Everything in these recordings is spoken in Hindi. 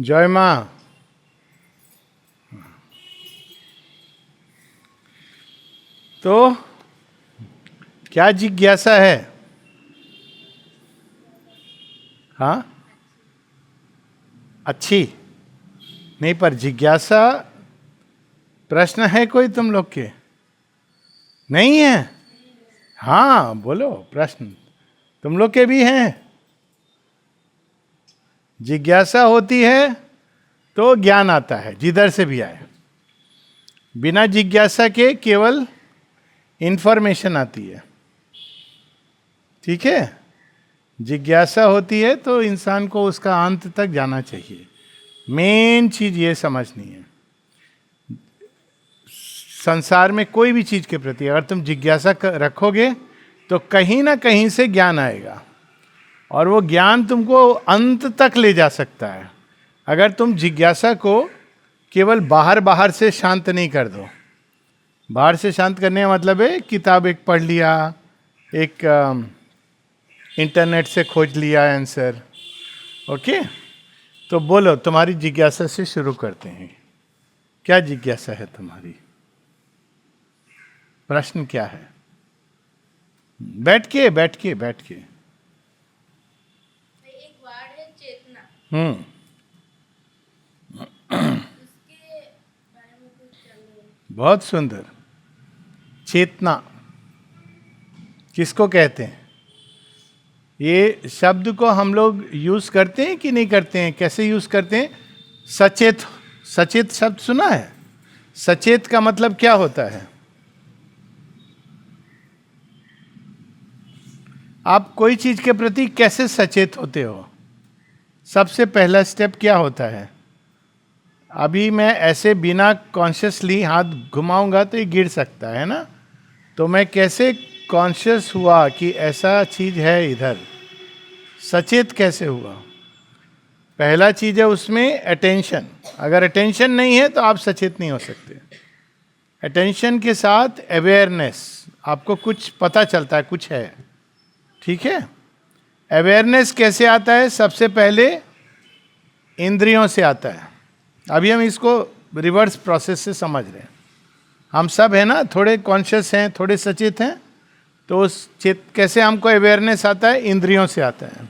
जय माँ। तो क्या जिज्ञासा है? हाँ, अच्छी नहीं, पर जिज्ञासा प्रश्न है कोई तुम लोग के? नहीं है? हाँ बोलो, प्रश्न तुम लोग के भी हैं। जिज्ञासा होती है तो ज्ञान आता है, जिधर से भी आए। बिना जिज्ञासा के केवल इंफॉर्मेशन आती है। ठीक है, जिज्ञासा होती है तो इंसान को उसका अंत तक जाना चाहिए। मेन चीज ये समझनी है, संसार में कोई भी चीज के प्रति अगर तुम जिज्ञासा रखोगे तो कहीं ना कहीं से ज्ञान आएगा, और वो ज्ञान तुमको अंत तक ले जा सकता है। अगर तुम जिज्ञासा को केवल बाहर बाहर से शांत नहीं कर दो। बाहर से शांत करने का मतलब है किताब एक पढ़ लिया, एक इंटरनेट से खोज लिया आंसर। ओके, तो बोलो, तुम्हारी जिज्ञासा से शुरू करते हैं। क्या जिज्ञासा है तुम्हारी? प्रश्न क्या है? बैठ के बैठ के बैठ के। एक वर्ड है चेतना, उसके बारे में कुछ चल रहा है। बहुत सुंदर। चेतना किसको कहते हैं? ये शब्द को हम लोग यूज करते हैं कि नहीं करते हैं? कैसे यूज करते हैं? सचेत। सचेत शब्द सुना है? सचेत का मतलब क्या होता है? आप कोई चीज के प्रति कैसे सचेत होते हो? सबसे पहला स्टेप क्या होता है? अभी मैं ऐसे बिना कॉन्शियसली हाथ घुमाऊंगा तो ये गिर सकता है ना, तो मैं कैसे कॉन्शियस हुआ कि ऐसा चीज है इधर? सचेत कैसे हुआ? पहला चीज है उसमें अटेंशन। अगर अटेंशन नहीं है तो आप सचेत नहीं हो सकते। अटेंशन के साथ अवेयरनेस, आपको कुछ पता चलता है, कुछ है। ठीक है, अवेयरनेस कैसे आता है? सबसे पहले इंद्रियों से आता है। अभी हम इसको रिवर्स प्रोसेस से समझ रहे हैं। हम सब है ना, थोड़े कॉन्शियस हैं, थोड़े सचेत हैं। तो उस कैसे हमको अवेयरनेस आता है? इंद्रियों से आता है।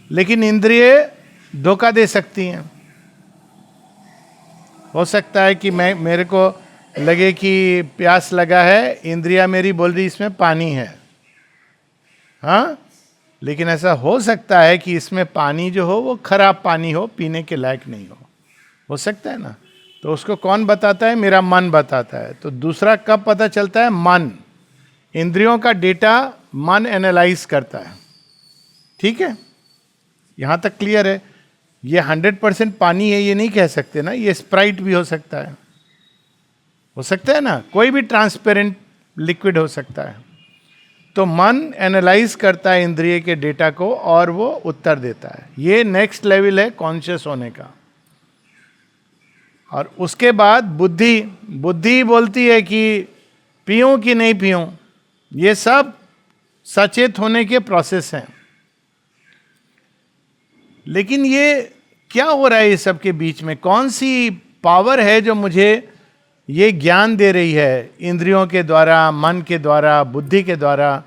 लेकिन इंद्रिय धोखा दे सकती हैं। हो सकता है कि मेरे को लगे कि प्यास लगा है, इंद्रिया मेरी बोल रही इसमें पानी है। हाँ, लेकिन ऐसा हो सकता है कि इसमें पानी जो हो वो खराब पानी हो, पीने के लायक नहीं हो सकता है ना। तो उसको कौन बताता है? मेरा मन बताता है। तो दूसरा कब पता चलता है? मन। इंद्रियों का डेटा मन एनालाइज करता है। ठीक है, यहां तक क्लियर है? ये 100% पानी है ये नहीं कह सकते ना, ये स्प्राइट भी हो सकता है ना, कोई भी ट्रांसपेरेंट लिक्विड हो सकता है। तो मन एनालाइज करता है इंद्रिय के डेटा को और वो उत्तर देता है। ये नेक्स्ट लेवल है कॉन्शियस होने का। और उसके बाद बुद्धि बोलती है कि पीऊं कि नहीं पीऊं। ये सब सचेत होने के प्रोसेस हैं। लेकिन ये क्या हो रहा है ये सब के बीच में? कौन सी पावर है जो मुझे ये ज्ञान दे रही है? इंद्रियों के द्वारा, मन के द्वारा, बुद्धि के द्वारा।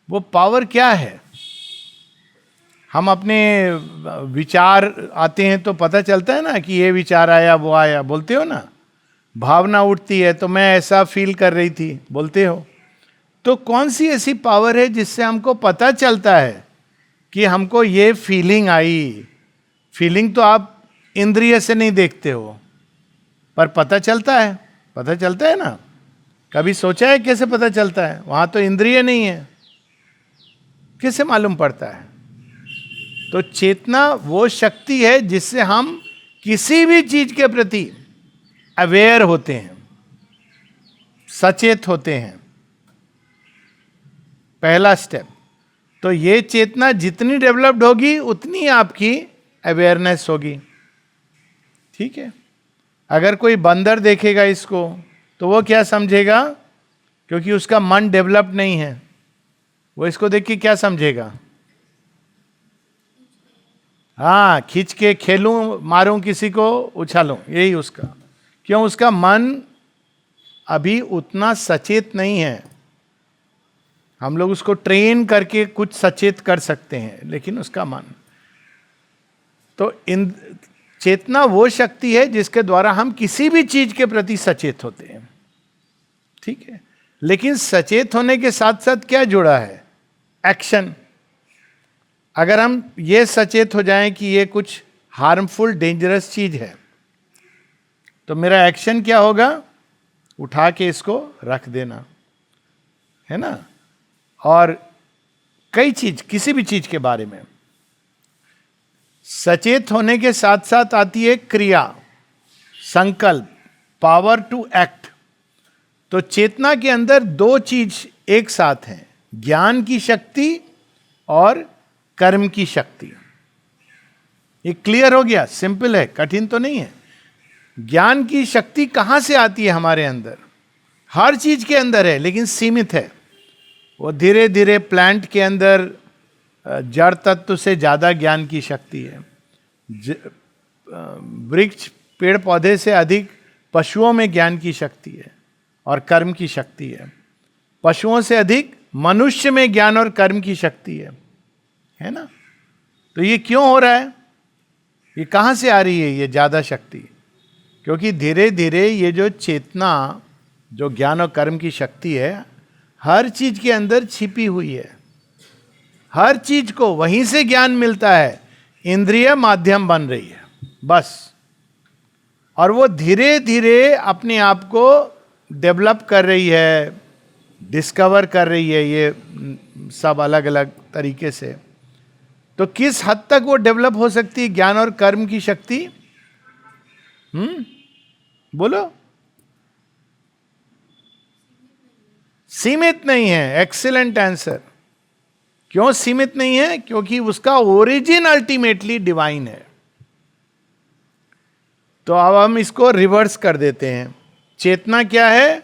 वो पावर क्या है? हम अपने विचार आते हैं तो पता चलता है ना कि ये विचार आया, वो आया, बोलते हो ना। भावना उठती है तो मैं ऐसा फील कर रही थी, बोलते हो। तो कौन सी ऐसी पावर है जिससे हमको पता चलता है कि हमको ये फीलिंग आई? फीलिंग तो आप इंद्रिय से नहीं देखते हो, पर पता चलता है ना। कभी सोचा है कैसे पता चलता है? वहां तो इंद्रिय नहीं है, कैसे मालूम पड़ता है? तो चेतना वो शक्ति है जिससे हम किसी भी चीज के प्रति अवेयर होते हैं, सचेत होते हैं। पहला स्टेप। तो ये चेतना जितनी डेवलप्ड होगी उतनी आपकी अवेयरनेस होगी। ठीक है, अगर कोई बंदर देखेगा इसको तो वो क्या समझेगा? क्योंकि उसका मन डेवलप नहीं है, वो इसको देख के क्या समझेगा? हाँ, खींच के खेलूं, मारूं किसी को, उछालूं, यही उसका। क्यों? उसका मन अभी उतना सचेत नहीं है। हम लोग उसको ट्रेन करके कुछ सचेत कर सकते हैं, लेकिन उसका मन तो इन चेतना वो शक्ति है जिसके द्वारा हम किसी भी चीज के प्रति सचेत होते हैं। ठीक है, लेकिन सचेत होने के साथ साथ क्या जुड़ा है? एक्शन। अगर हम ये सचेत हो जाएं कि ये कुछ हार्मफुल डेंजरस चीज है, तो मेरा एक्शन क्या होगा? उठा के इसको रख देना, है ना। और कई चीज, किसी भी चीज के बारे में सचेत होने के साथ साथ आती है क्रिया, संकल्प, पावर टू एक्ट। तो चेतना के अंदर दो चीज एक साथ हैं, ज्ञान की शक्ति और कर्म की शक्ति। ये क्लियर हो गया? सिंपल है, कठिन तो नहीं है। ज्ञान की शक्ति कहां से आती है? हमारे अंदर, हर चीज के अंदर है, लेकिन सीमित है। वो धीरे धीरे प्लांट के अंदर जड़ तत्व से ज्यादा ज्ञान की शक्ति है। वृक्ष, पेड़ पौधे से अधिक पशुओं में ज्ञान की शक्ति है और कर्म की शक्ति है। पशुओं से अधिक मनुष्य में ज्ञान और कर्म की शक्ति है ना। तो ये क्यों हो रहा है? ये कहां से आ रही है ये ज्यादा शक्ति? क्योंकि धीरे धीरे ये जो चेतना, जो ज्ञान और कर्म की शक्ति है, हर चीज के अंदर छिपी हुई है। हर चीज को वहीं से ज्ञान मिलता है, इंद्रिय माध्यम बन रही है बस। और वो धीरे धीरे अपने आप को डेवलप कर रही है, डिस्कवर कर रही है, ये सब अलग अलग तरीके से। तो किस हद तक वो डेवलप हो सकती है ज्ञान और कर्म की शक्ति? बोलो। सीमित नहीं है। Excellent answer. क्यों सीमित नहीं है? क्योंकि उसका ओरिजिन अल्टीमेटली डिवाइन है। तो अब हम इसको रिवर्स कर देते हैं। चेतना क्या है?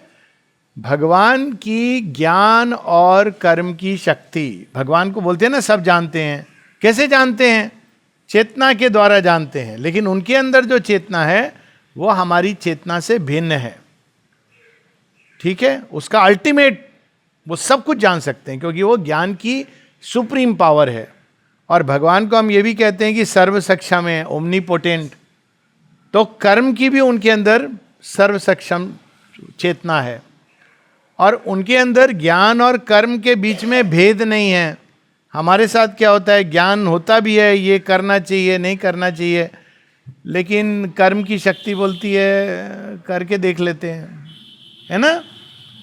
भगवान की ज्ञान और कर्म की शक्ति। भगवान को बोलते हैं ना, सब जानते हैं। कैसे जानते हैं? चेतना के द्वारा जानते हैं। लेकिन उनके अंदर जो चेतना है वो हमारी चेतना से भिन्न है। ठीक है, उसका अल्टीमेट, वो सब कुछ जान सकते हैं क्योंकि वो ज्ञान की सुप्रीम पावर है। और भगवान को हम ये भी कहते हैं कि सर्व सक्षम है, ओमनीपोटेंट। तो कर्म की भी उनके अंदर सर्व सक्षम चेतना है। और उनके अंदर ज्ञान और कर्म के बीच में भेद नहीं है। हमारे साथ क्या होता है? ज्ञान होता भी है, ये करना चाहिए, नहीं करना चाहिए, लेकिन कर्म की शक्ति बोलती है करके देख लेते हैं, है ना।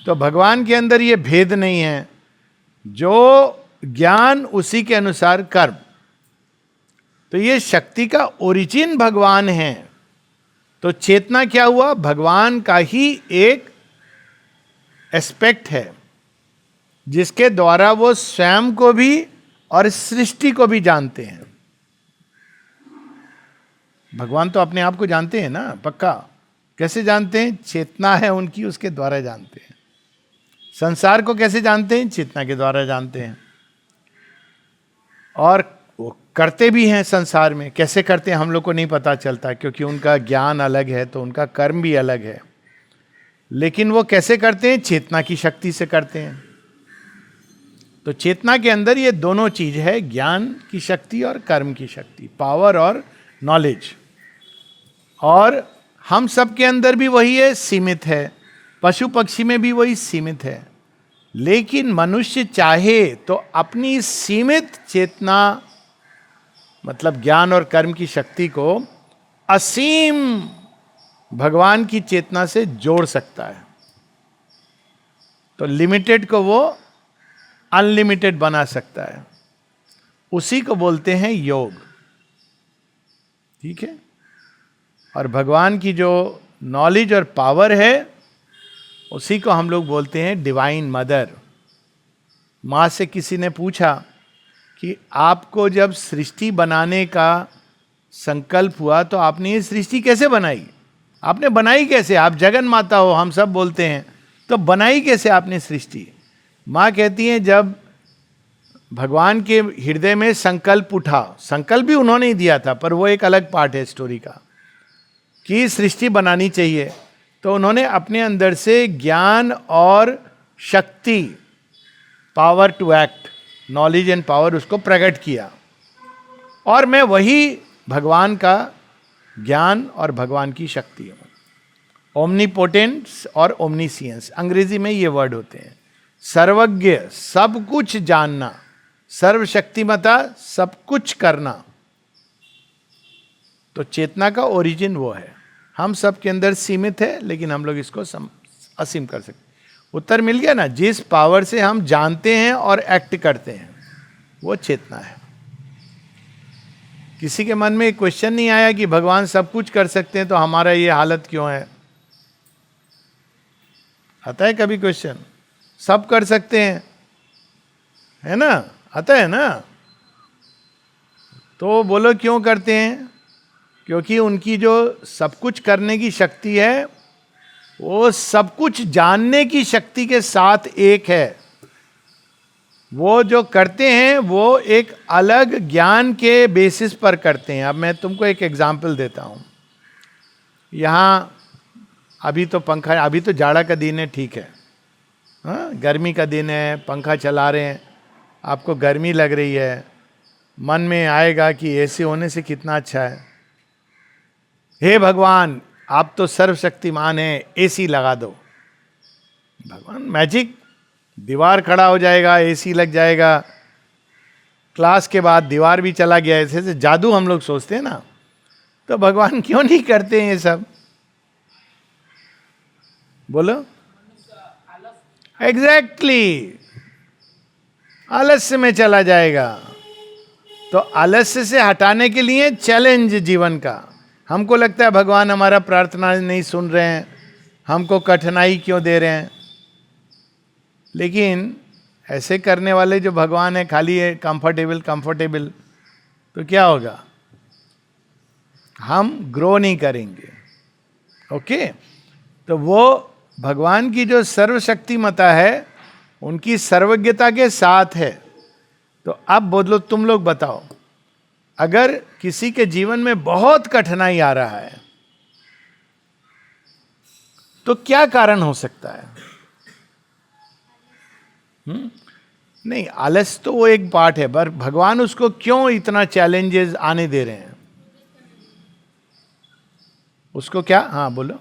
तो भगवान के अंदर ये भेद नहीं है। जो ज्ञान उसी के अनुसार कर्म। तो ये शक्ति का ओरिजिन भगवान है। तो चेतना क्या हुआ? भगवान का ही एक एस्पेक्ट है जिसके द्वारा वो स्वयं को भी और सृष्टि को भी जानते हैं। भगवान तो अपने आप को जानते हैं ना, पक्का। कैसे जानते हैं? चेतना है उनकी, उसके द्वारा जानते हैं। संसार को कैसे जानते हैं? चेतना के द्वारा जानते हैं। और वो करते भी हैं संसार में। कैसे करते हैं हम लोग को नहीं पता चलता, क्योंकि उनका ज्ञान अलग है तो उनका कर्म भी अलग है। लेकिन वो कैसे करते हैं? चेतना की शक्ति से करते हैं। तो चेतना के अंदर ये दोनों चीज है, ज्ञान की शक्ति और कर्म की शक्ति, पावर और नॉलेज। और हम सब के अंदर भी वही है, सीमित है। पशु पक्षी में भी वही सीमित है। लेकिन मनुष्य चाहे तो अपनी सीमित चेतना, मतलब ज्ञान और कर्म की शक्ति को असीम भगवान की चेतना से जोड़ सकता है। तो लिमिटेड को वो अनलिमिटेड बना सकता है। उसी को बोलते हैं योग। ठीक है। और भगवान की जो नॉलेज और पावर है उसी को हम लोग बोलते हैं डिवाइन मदर। माँ से किसी ने पूछा कि आपको जब सृष्टि बनाने का संकल्प हुआ तो आपने ये सृष्टि कैसे बनाई? आपने बनाई कैसे? आप जगन माता हो, हम सब बोलते हैं, तो बनाई कैसे आपने सृष्टि? माँ कहती हैं जब भगवान के हृदय में संकल्प उठा, संकल्प भी उन्होंने ही दिया था, पर वो एक अलग पार्ट है स्टोरी का, कि सृष्टि बनानी चाहिए। तो उन्होंने अपने अंदर से ज्ञान और शक्ति, power to act, knowledge and power, उसको प्रकट किया। और मैं वही भगवान का ज्ञान और भगवान की शक्ति हूं। ओमनीपोटेंस और ओमनीसियंस, अंग्रेजी में ये वर्ड होते हैं। सर्वज्ञ, सब कुछ जानना, सर्वशक्तिमता, सब कुछ करना। तो चेतना का ओरिजिन वो है। हम सब के अंदर सीमित है, लेकिन हम लोग इसको असीम कर सकते। उत्तर मिल गया ना? जिस पावर से हम जानते हैं और एक्ट करते हैं, वो चेतना है। किसी के मन में एक क्वेश्चन नहीं आया कि भगवान सब कुछ कर सकते हैं तो हमारा ये हालत क्यों है? आता है कभी क्वेश्चन? सब कर सकते हैं, है ना? आता है ना? तो बोलो क्यों करते हैं? क्योंकि उनकी जो सब कुछ करने की शक्ति है, वो सब कुछ जानने की शक्ति के साथ एक है। वो जो करते हैं वो एक अलग ज्ञान के बेसिस पर करते हैं। अब मैं तुमको एक एग्जाम्पल देता हूँ। यहाँ अभी तो पंखा, अभी तो जाड़ा का दिन है, ठीक है, हाँ, गर्मी का दिन है, पंखा चला रहे हैं, आपको गर्मी लग रही है, मन में आएगा कि एसी होने से कितना अच्छा है। हे भगवान, आप तो सर्वशक्तिमान हैं, एसी लगा दो। भगवान मैजिक, दीवार खड़ा हो जाएगा, एसी लग जाएगा। क्लास के बाद दीवार भी चला गया, ऐसे जादू हम लोग सोचते हैं ना। तो भगवान क्यों नहीं करते हैं ये सब? बोलो। एग्जैक्टली, आलस्य में चला जाएगा। तो आलस्य से हटाने के लिए चैलेंज जीवन का। हमको लगता है भगवान हमारा प्रार्थना नहीं सुन रहे हैं, हमको कठिनाई क्यों दे रहे हैं। लेकिन ऐसे करने वाले जो भगवान है, खाली है कंफर्टेबल कंफर्टेबल, तो क्या होगा? हम ग्रो नहीं करेंगे। ओके? तो वो भगवान की जो सर्वशक्तिमता है, उनकी सर्वज्ञता के साथ है। तो अब बोलो, तुम लोग बताओ, अगर किसी के जीवन में बहुत कठिनाई आ रहा है तो क्या कारण हो सकता है? नहीं, आलस तो वो एक पार्ट है, पर भगवान उसको क्यों इतना चैलेंजेस आने दे रहे हैं? उसको क्या? हाँ बोलो।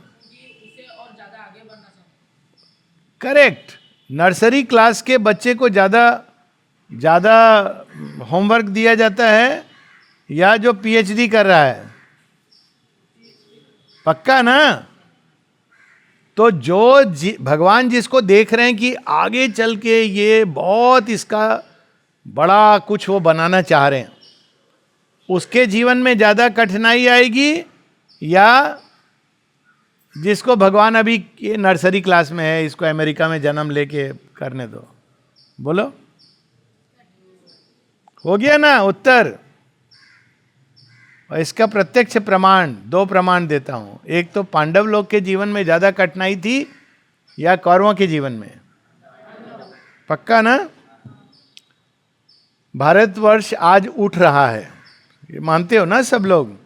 करेक्ट। नर्सरी क्लास के बच्चे को ज्यादा होमवर्क दिया जाता है या जो पीएचडी कर रहा है? पक्का ना? तो जो भगवान जिसको देख रहे हैं कि आगे चल के ये बहुत इसका बड़ा कुछ वो बनाना चाह रहे हैं, उसके जीवन में ज्यादा कठिनाई आएगी, या जिसको भगवान अभी ये नर्सरी क्लास में है, इसको अमेरिका में जन्म लेके करने दो? बोलो। हो गया ना उत्तर? और इसका प्रत्यक्ष प्रमाण, दो प्रमाण देता हूं। एक तो पांडव लोग के जीवन में ज्यादा कठिनाई थी या कौरवों के जीवन में? पक्का ना? भारतवर्ष आज उठ रहा है, ये मानते हो ना सब लोग।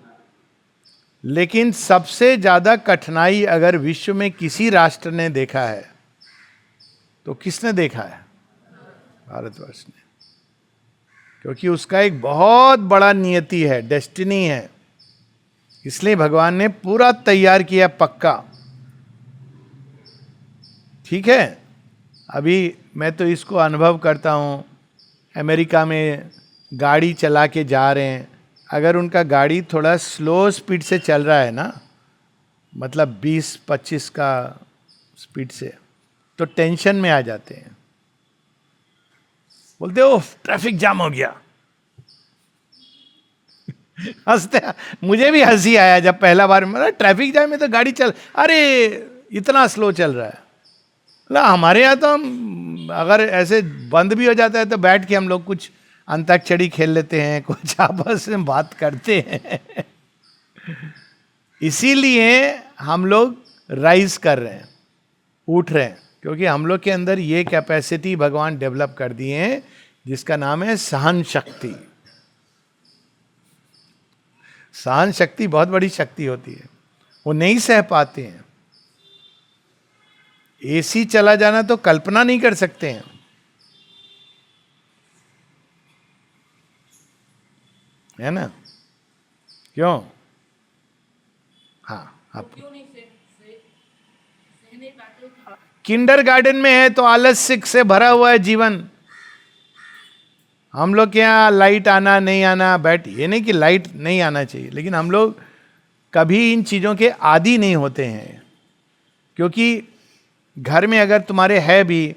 लेकिन सबसे ज्यादा कठिनाई अगर विश्व में किसी राष्ट्र ने देखा है तो किसने देखा है? भारतवर्ष ने। क्योंकि उसका एक बहुत बड़ा नियति है, डेस्टिनी है। इसलिए भगवान ने पूरा तैयार किया, पक्का। ठीक है? अभी मैं तो इसको अनुभव करता हूं। अमेरिका में गाड़ी चला के जा रहे हैं, अगर उनका गाड़ी थोड़ा स्लो स्पीड से चल रहा है ना, मतलब 20-25 का स्पीड से, तो टेंशन में आ जाते हैं। बोलते हो ट्रैफिक जाम हो गया। हंसते, मुझे भी हंसी आया जब पहला बार मेरा ट्रैफिक जाम में तो गाड़ी चल, अरे इतना स्लो चल रहा है। ना हमारे यहाँ तो हम अगर ऐसे बंद भी हो जाता है तो बैठ के हम लोग कुछ अंताक्षरी खेल लेते हैं, कुछ आपस में बात करते हैं। इसीलिए हम लोग राइज कर रहे हैं, उठ रहे हैं, क्योंकि हम लोग के अंदर ये कैपेसिटी भगवान डेवलप कर दिए हैं जिसका नाम है सहन शक्ति। सहन शक्ति बहुत बड़ी शक्ति होती है, वो नहीं सह पाते हैं। एसी चला जाना तो कल्पना नहीं कर सकते हैं, है ना? क्यों? हाँ, आप क्यों नहीं सह नहीं पाते हो? किंडर गार्डन में है तो आलस्य से भरा हुआ है जीवन। हम लोग के यहाँ लाइट आना नहीं आना, बैठ, ये नहीं कि लाइट नहीं आना चाहिए, लेकिन हम लोग कभी इन चीज़ों के आदी नहीं होते हैं। क्योंकि घर में अगर तुम्हारे है भी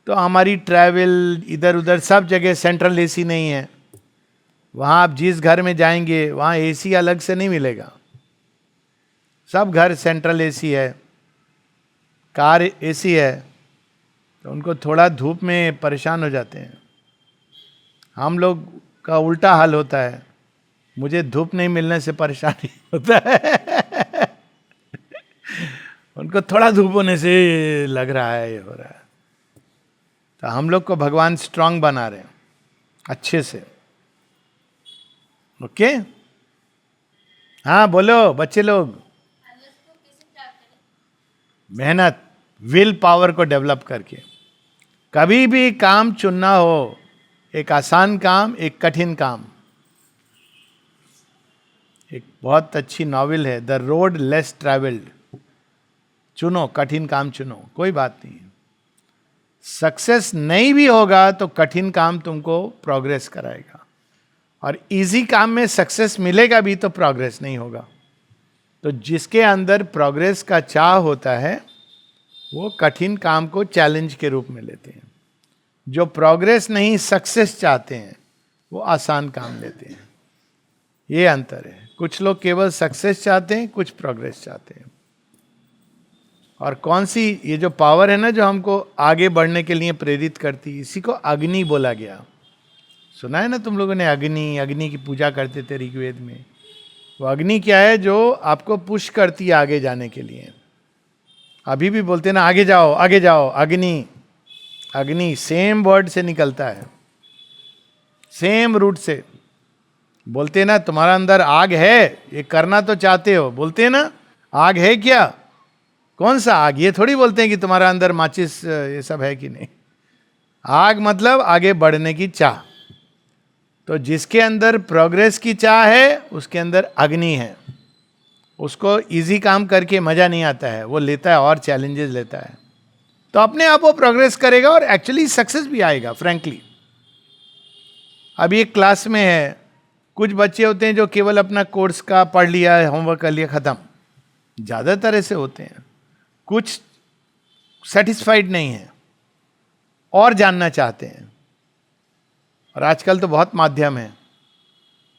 तो हमारी ट्रैवल इधर उधर सब जगह सेंट्रल एसी नहीं है। वहाँ आप जिस घर में जाएंगे वहाँ एसी अलग से नहीं मिलेगा, सब घर सेंट्रल एसी है, कार एसी है, तो उनको थोड़ा धूप में परेशान हो जाते हैं। हम लोग का उल्टा हाल होता है, मुझे धूप नहीं मिलने से परेशानी होता है उनको थोड़ा धूप होने से लग रहा है, ये हो रहा है। तो हम लोग को भगवान स्ट्रांग बना रहे हैं अच्छे से। ओके, हाँ बोलो बच्चे लोग। आलस को कैसे त्याग करें? मेहनत, विल पावर को डेवलप करके। कभी भी काम चुनना हो, एक आसान काम, एक कठिन काम। एक बहुत अच्छी नॉवेल है द रोड लेस ट्रैवल्ड। चुनो, कठिन काम चुनो, कोई बात नहीं। सक्सेस नहीं भी होगा तो कठिन काम तुमको प्रोग्रेस कराएगा, और इजी काम में सक्सेस मिलेगा भी तो प्रोग्रेस नहीं होगा। तो जिसके अंदर प्रोग्रेस का चाह होता है वो कठिन काम को चैलेंज के रूप में लेते हैं। जो प्रोग्रेस नहीं सक्सेस चाहते हैं वो आसान काम लेते हैं। ये अंतर है। कुछ लोग केवल सक्सेस चाहते हैं, कुछ प्रोग्रेस चाहते हैं। और कौन सी ये जो पावर है ना जो हमको आगे बढ़ने के लिए प्रेरित करती है, इसी को अग्नि बोला गया। सुना है ना तुम लोगों ने, अग्नि, अग्नि की पूजा करते थे ऋग्वेद में। वो अग्नि क्या है? जो आपको पुश करती है आगे जाने के लिए। अभी भी बोलते हैं ना आगे जाओ आगे जाओ, अग्नि। अग्नि सेम वर्ड से निकलता है, सेम रूट से। बोलते हैं ना तुम्हारा अंदर आग है, ये करना तो चाहते हो, बोलते हैं ना आग है क्या? कौन सा आग? ये थोड़ी बोलते हैं कि तुम्हारा अंदर माचिस ये सब है कि नहीं। आग मतलब आगे बढ़ने की चाह। तो जिसके अंदर प्रोग्रेस की चाह है उसके अंदर अग्नि है। उसको इजी काम करके मजा नहीं आता है, वो लेता है और चैलेंजेस लेता है, तो अपने आप वो प्रोग्रेस करेगा और एक्चुअली सक्सेस भी आएगा। फ्रैंकली अभी एक क्लास में है, कुछ बच्चे होते हैं जो केवल अपना कोर्स का पढ़ लिया, होमवर्क कर लिया, खत्म। ज़्यादातर ऐसे होते हैं। कुछ सेटिस्फाइड नहीं है और जानना चाहते हैं, और आजकल तो बहुत माध्यम है,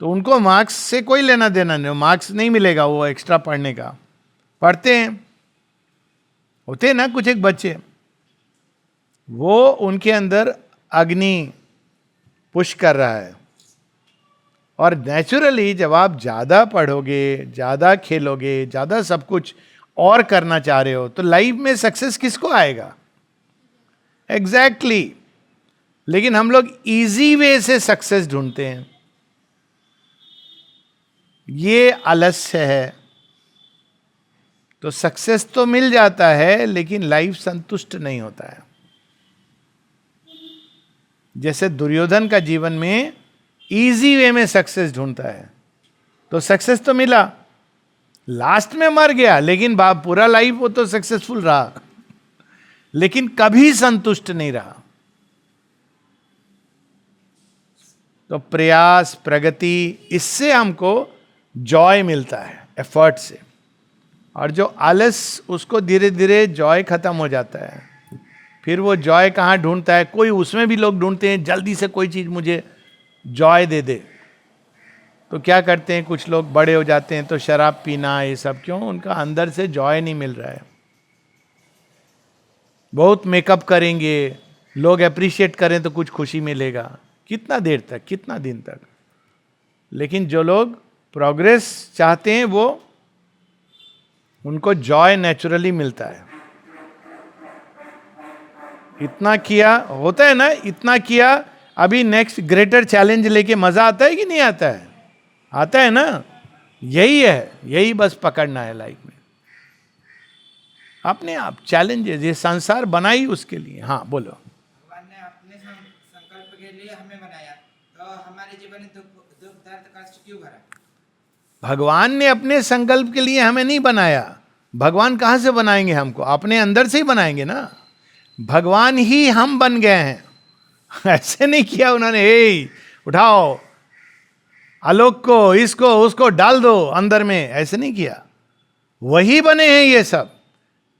तो उनको मार्क्स से कोई लेना देना नहीं। मार्क्स नहीं मिलेगा वो एक्स्ट्रा पढ़ने का, पढ़ते हैं। होते हैं ना कुछ एक बच्चे, वो उनके अंदर अग्नि पुश कर रहा है। और नेचुरली जब आप ज़्यादा पढ़ोगे, ज़्यादा खेलोगे, ज़्यादा सब कुछ और करना चाह रहे हो, तो लाइफ में सक्सेस किसको आएगा? एग्जैक्टली लेकिन हम लोग इजी वे से सक्सेस ढूंढते हैं, ये आलस्य है। तो सक्सेस तो मिल जाता है लेकिन लाइफ संतुष्ट नहीं होता है। जैसे दुर्योधन का जीवन में इजी वे में सक्सेस ढूंढता है, तो सक्सेस तो मिला, लास्ट में मर गया, लेकिन पूरा लाइफ वो तो सक्सेसफुल रहा, लेकिन कभी संतुष्ट नहीं रहा। तो प्रयास, प्रगति, इससे हमको जॉय मिलता है, एफर्ट से। और जो आलस, उसको धीरे धीरे जॉय खत्म हो जाता है। फिर वो जॉय कहाँ ढूंढता है? कोई, उसमें भी लोग ढूंढते हैं जल्दी से कोई चीज मुझे जॉय दे दे। तो क्या करते हैं कुछ लोग, बड़े हो जाते हैं तो शराब पीना, ये सब। क्यों? उनका अंदर से जॉय नहीं मिल रहा है। बहुत मेकअप करेंगे, लोग अप्रिशिएट करें तो कुछ खुशी मिलेगा, कितना देर तक, कितना दिन तक। लेकिन जो लोग प्रोग्रेस चाहते हैं वो, उनको जॉय नेचुरली मिलता है। इतना किया, होता है ना, इतना किया, अभी नेक्स्ट ग्रेटर चैलेंज लेके मजा आता है कि नहीं आता है? आता है ना? यही है, यही बस पकड़ना है लाइफ में अपने आप चैलेंजेस। ये संसार बना ही उसके लिए। हाँ बोलो। भगवान ने अपने संकल्प के लिए हमें बनाया, तो हमारे जीवन में दुख दुख दर्द कष्ट क्यों भरा? भगवान ने अपने संकल्प के लिए हमें नहीं बनाया। भगवान कहां से बनाएंगे हमको? अपने अंदर से ही बनाएंगे ना। भगवान ही हम बन गए हैं। ऐसे नहीं किया उन्होंने, हे उठाओ आलोक को, इसको उसको डाल दो अंदर में, ऐसे नहीं किया। वही बने हैं ये सब।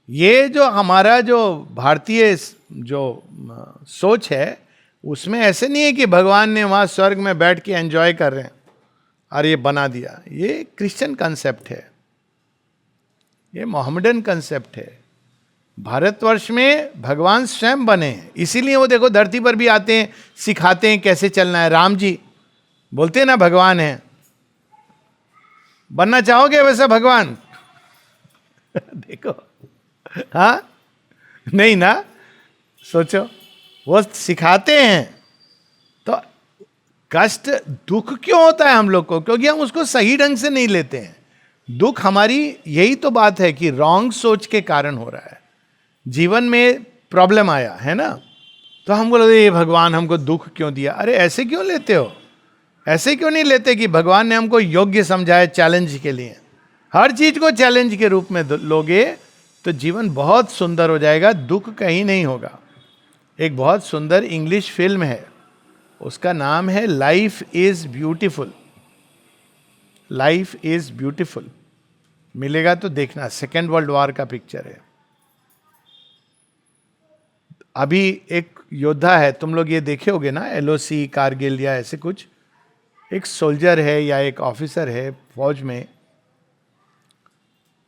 ये जो हमारा जो भारतीय जो सोच है, उसमें ऐसे नहीं है कि भगवान ने वहां स्वर्ग में बैठ के एंजॉय कर रहे हैं और ये बना दिया। ये क्रिश्चियन कंसेप्ट है, ये मोहम्मडन कंसेप्ट है। भारतवर्ष में भगवान स्वयं बने हैं, इसीलिए वो देखो धरती पर भी आते हैं, सिखाते हैं कैसे चलना है। राम जी बोलते हैं ना भगवान है। बनना चाहोगे वैसा भगवान? देखो, हाँ नहीं ना? सोचो, वो सिखाते हैं। तो कष्ट दुख क्यों होता है हम लोग को? क्योंकि हम उसको सही ढंग से नहीं लेते हैं। दुख हमारी यही तो बात है कि रॉन्ग सोच के कारण हो रहा है। जीवन में प्रॉब्लम आया है ना, तो हम बोलते ये भगवान हमको दुख क्यों दिया? अरे ऐसे क्यों लेते हो? ऐसे क्यों नहीं लेते कि भगवान ने हमको योग्य समझा है चैलेंज के लिए? हर चीज को चैलेंज के रूप में लोगे तो जीवन बहुत सुंदर हो जाएगा, दुख कहीं नहीं होगा। एक बहुत सुंदर इंग्लिश फिल्म है, उसका नाम है life is beautiful. Life is beautiful, मिलेगा तो देखना। सेकेंड वर्ल्ड वॉर का पिक्चर है। अभी एक योद्धा है, तुम लोग ये देखे होगे ना, एलओसी कारगिल या ऐसे कुछ। एक सोल्जर है या एक ऑफिसर है फौज में,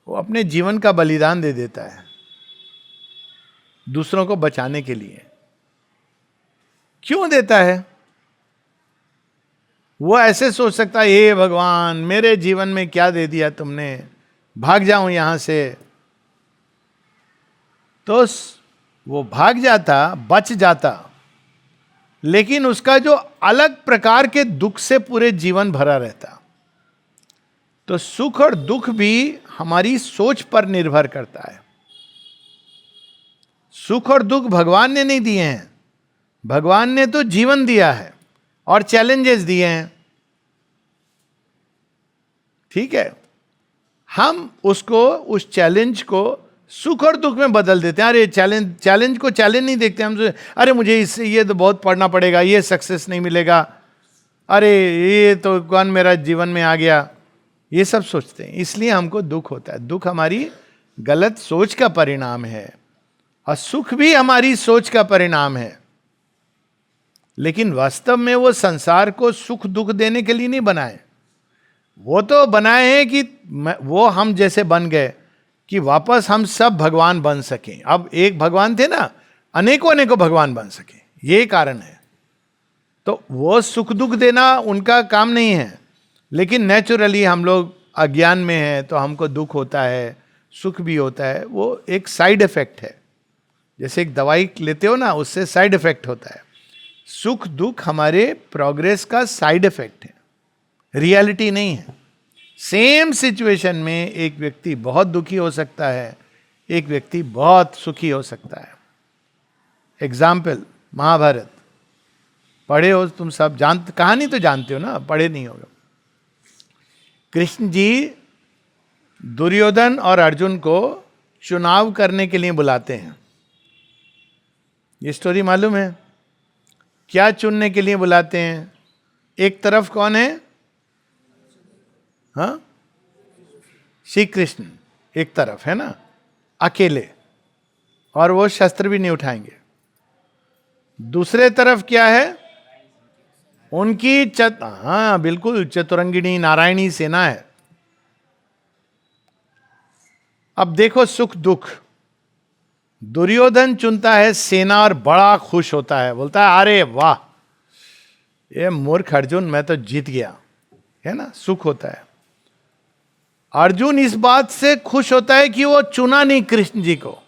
वो अपने जीवन का बलिदान दे देता है दूसरों को बचाने के लिए। क्यों देता है? वो ऐसे सोच सकता है, हे भगवान मेरे जीवन में क्या दे दिया तुमने, भाग जाऊं यहां से। तो वो भाग जाता, बच जाता, लेकिन उसका जो अलग प्रकार के दुख से पूरे जीवन भरा रहता। तो सुख और दुख भी हमारी सोच पर निर्भर करता है। सुख और दुख भगवान ने नहीं दिए हैं, भगवान ने तो जीवन दिया है और चैलेंजेस दिए हैं। ठीक है, हम उसको, उस चैलेंज को सुख और दुख में बदल देते हैं। अरे चैलेंज को चैलेंज नहीं देखते हम। अरे मुझे इससे ये तो बहुत पढ़ना पड़ेगा, ये सक्सेस नहीं मिलेगा, अरे ये तो कौन मेरा जीवन में आ गया, ये सब सोचते हैं। इसलिए हमको दुख होता है। दुख हमारी गलत सोच का परिणाम है और सुख भी हमारी सोच का परिणाम है। लेकिन वास्तव में वो संसार को सुख दुख देने के लिए नहीं बनाए। वो तो बनाए हैं कि वो हम जैसे बन गए कि वापस हम सब भगवान बन सकें। अब एक भगवान थे ना, अनेकों अनेकों भगवान बन सके, ये कारण है। तो वो सुख दुख देना उनका काम नहीं है। लेकिन नेचुरली हम लोग अज्ञान में हैं तो हमको दुख होता है, सुख भी होता है। वो एक साइड इफेक्ट है। जैसे एक दवाई लेते हो ना, उससे साइड इफेक्ट होता है। सुख दुख हमारे प्रोग्रेस का साइड इफेक्ट है, रियलिटी नहीं है। सेम सिचुएशन में एक व्यक्ति बहुत दुखी हो सकता है, एक व्यक्ति बहुत सुखी हो सकता है। एग्जाम्पल, महाभारत पढ़े हो तुम सब, जानते, कहानी तो जानते हो ना, पढ़े नहीं होगा। कृष्ण जी दुर्योधन और अर्जुन को चुनाव करने के लिए बुलाते हैं। ये स्टोरी मालूम है? क्या चुनने के लिए बुलाते हैं? एक तरफ कौन है? हाँ, श्री कृष्ण एक तरफ है ना, अकेले, और वो शस्त्र भी नहीं उठाएंगे। दूसरे तरफ क्या है? उनकी हाँ बिल्कुल चतुरंगिणी नारायणी सेना है। अब देखो सुख दुख, दुर्योधन चुनता है सेना और बड़ा खुश होता है, बोलता है अरे वाह ये मूर्ख अर्जुन, मैं तो जीत गया, है ना, सुख होता है। अर्जुन इस बात से खुश होता है कि वो चुना नहीं कृष्ण जी को।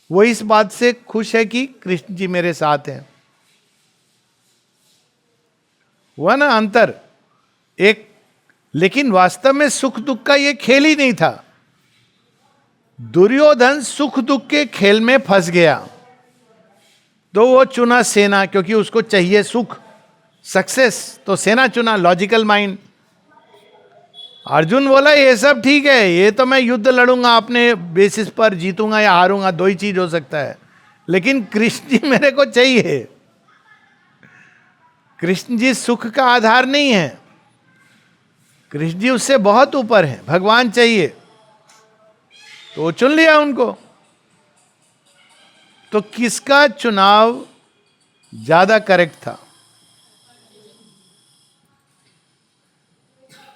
वो इस बात से खुश है कि कृष्ण जी मेरे साथ हैं। हुआ ना अंतर एक। लेकिन वास्तव में सुख दुख का ये खेल ही नहीं था। दुर्योधन सुख दुख के खेल में फंस गया, तो वो चुना सेना, क्योंकि उसको चाहिए सुख, सक्सेस, तो सेना चुना, लॉजिकल माइंड। अर्जुन बोला ये सब ठीक है, ये तो मैं युद्ध लड़ूंगा अपने बेसिस पर, जीतूंगा या हारूंगा, दो ही चीज हो सकता है, लेकिन कृष्ण जी मेरे को चाहिए। कृष्ण जी सुख का आधार नहीं है, कृष्ण जी उससे बहुत ऊपर है, भगवान चाहिए। तो वो चुन लिया उनको। तो किसका चुनाव ज्यादा करेक्ट था?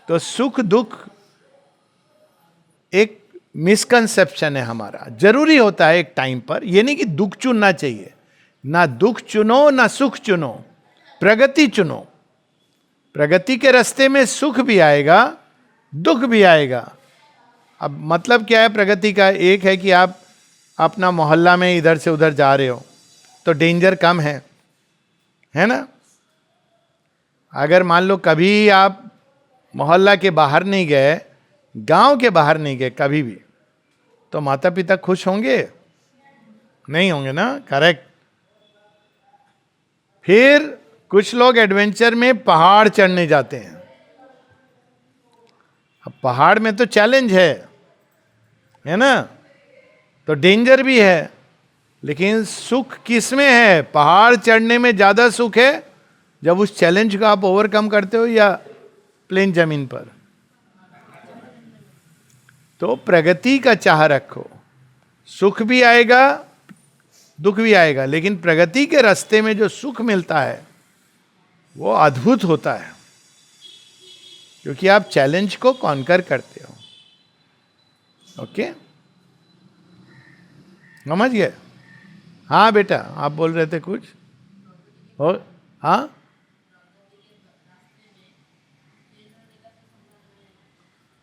तो सुख दुख एक मिसकंसेप्शन है हमारा। जरूरी होता है एक टाइम पर, यह नहीं कि दुख चुनना चाहिए, ना दुख चुनो ना सुख चुनो, प्रगति चुनो। प्रगति के रास्ते में सुख भी आएगा, दुख भी आएगा। अब मतलब क्या है प्रगति का? एक है कि आप अपना मोहल्ला में इधर से उधर जा रहे हो तो डेंजर कम है ना। अगर मान लो कभी आप मोहल्ला के बाहर नहीं गए, गांव के बाहर नहीं गए कभी भी, तो माता पिता खुश होंगे? नहीं होंगे ना, करेक्ट। फिर कुछ लोग एडवेंचर में पहाड़ चढ़ने जाते हैं। अब पहाड़ में तो चैलेंज है ना, तो डेंजर भी है। लेकिन सुख किस में है? पहाड़ चढ़ने में ज्यादा सुख है जब उस चैलेंज को आप ओवरकम करते हो, या प्लेन जमीन पर? तो प्रगति का चाह रखो, सुख भी आएगा दुख भी आएगा, लेकिन प्रगति के रास्ते में जो सुख मिलता है वो अद्भुत होता है, क्योंकि आप चैलेंज को कॉन्कर करते हो। ओके, समझ गए? हाँ बेटा, आप बोल रहे थे कुछ और? हाँ,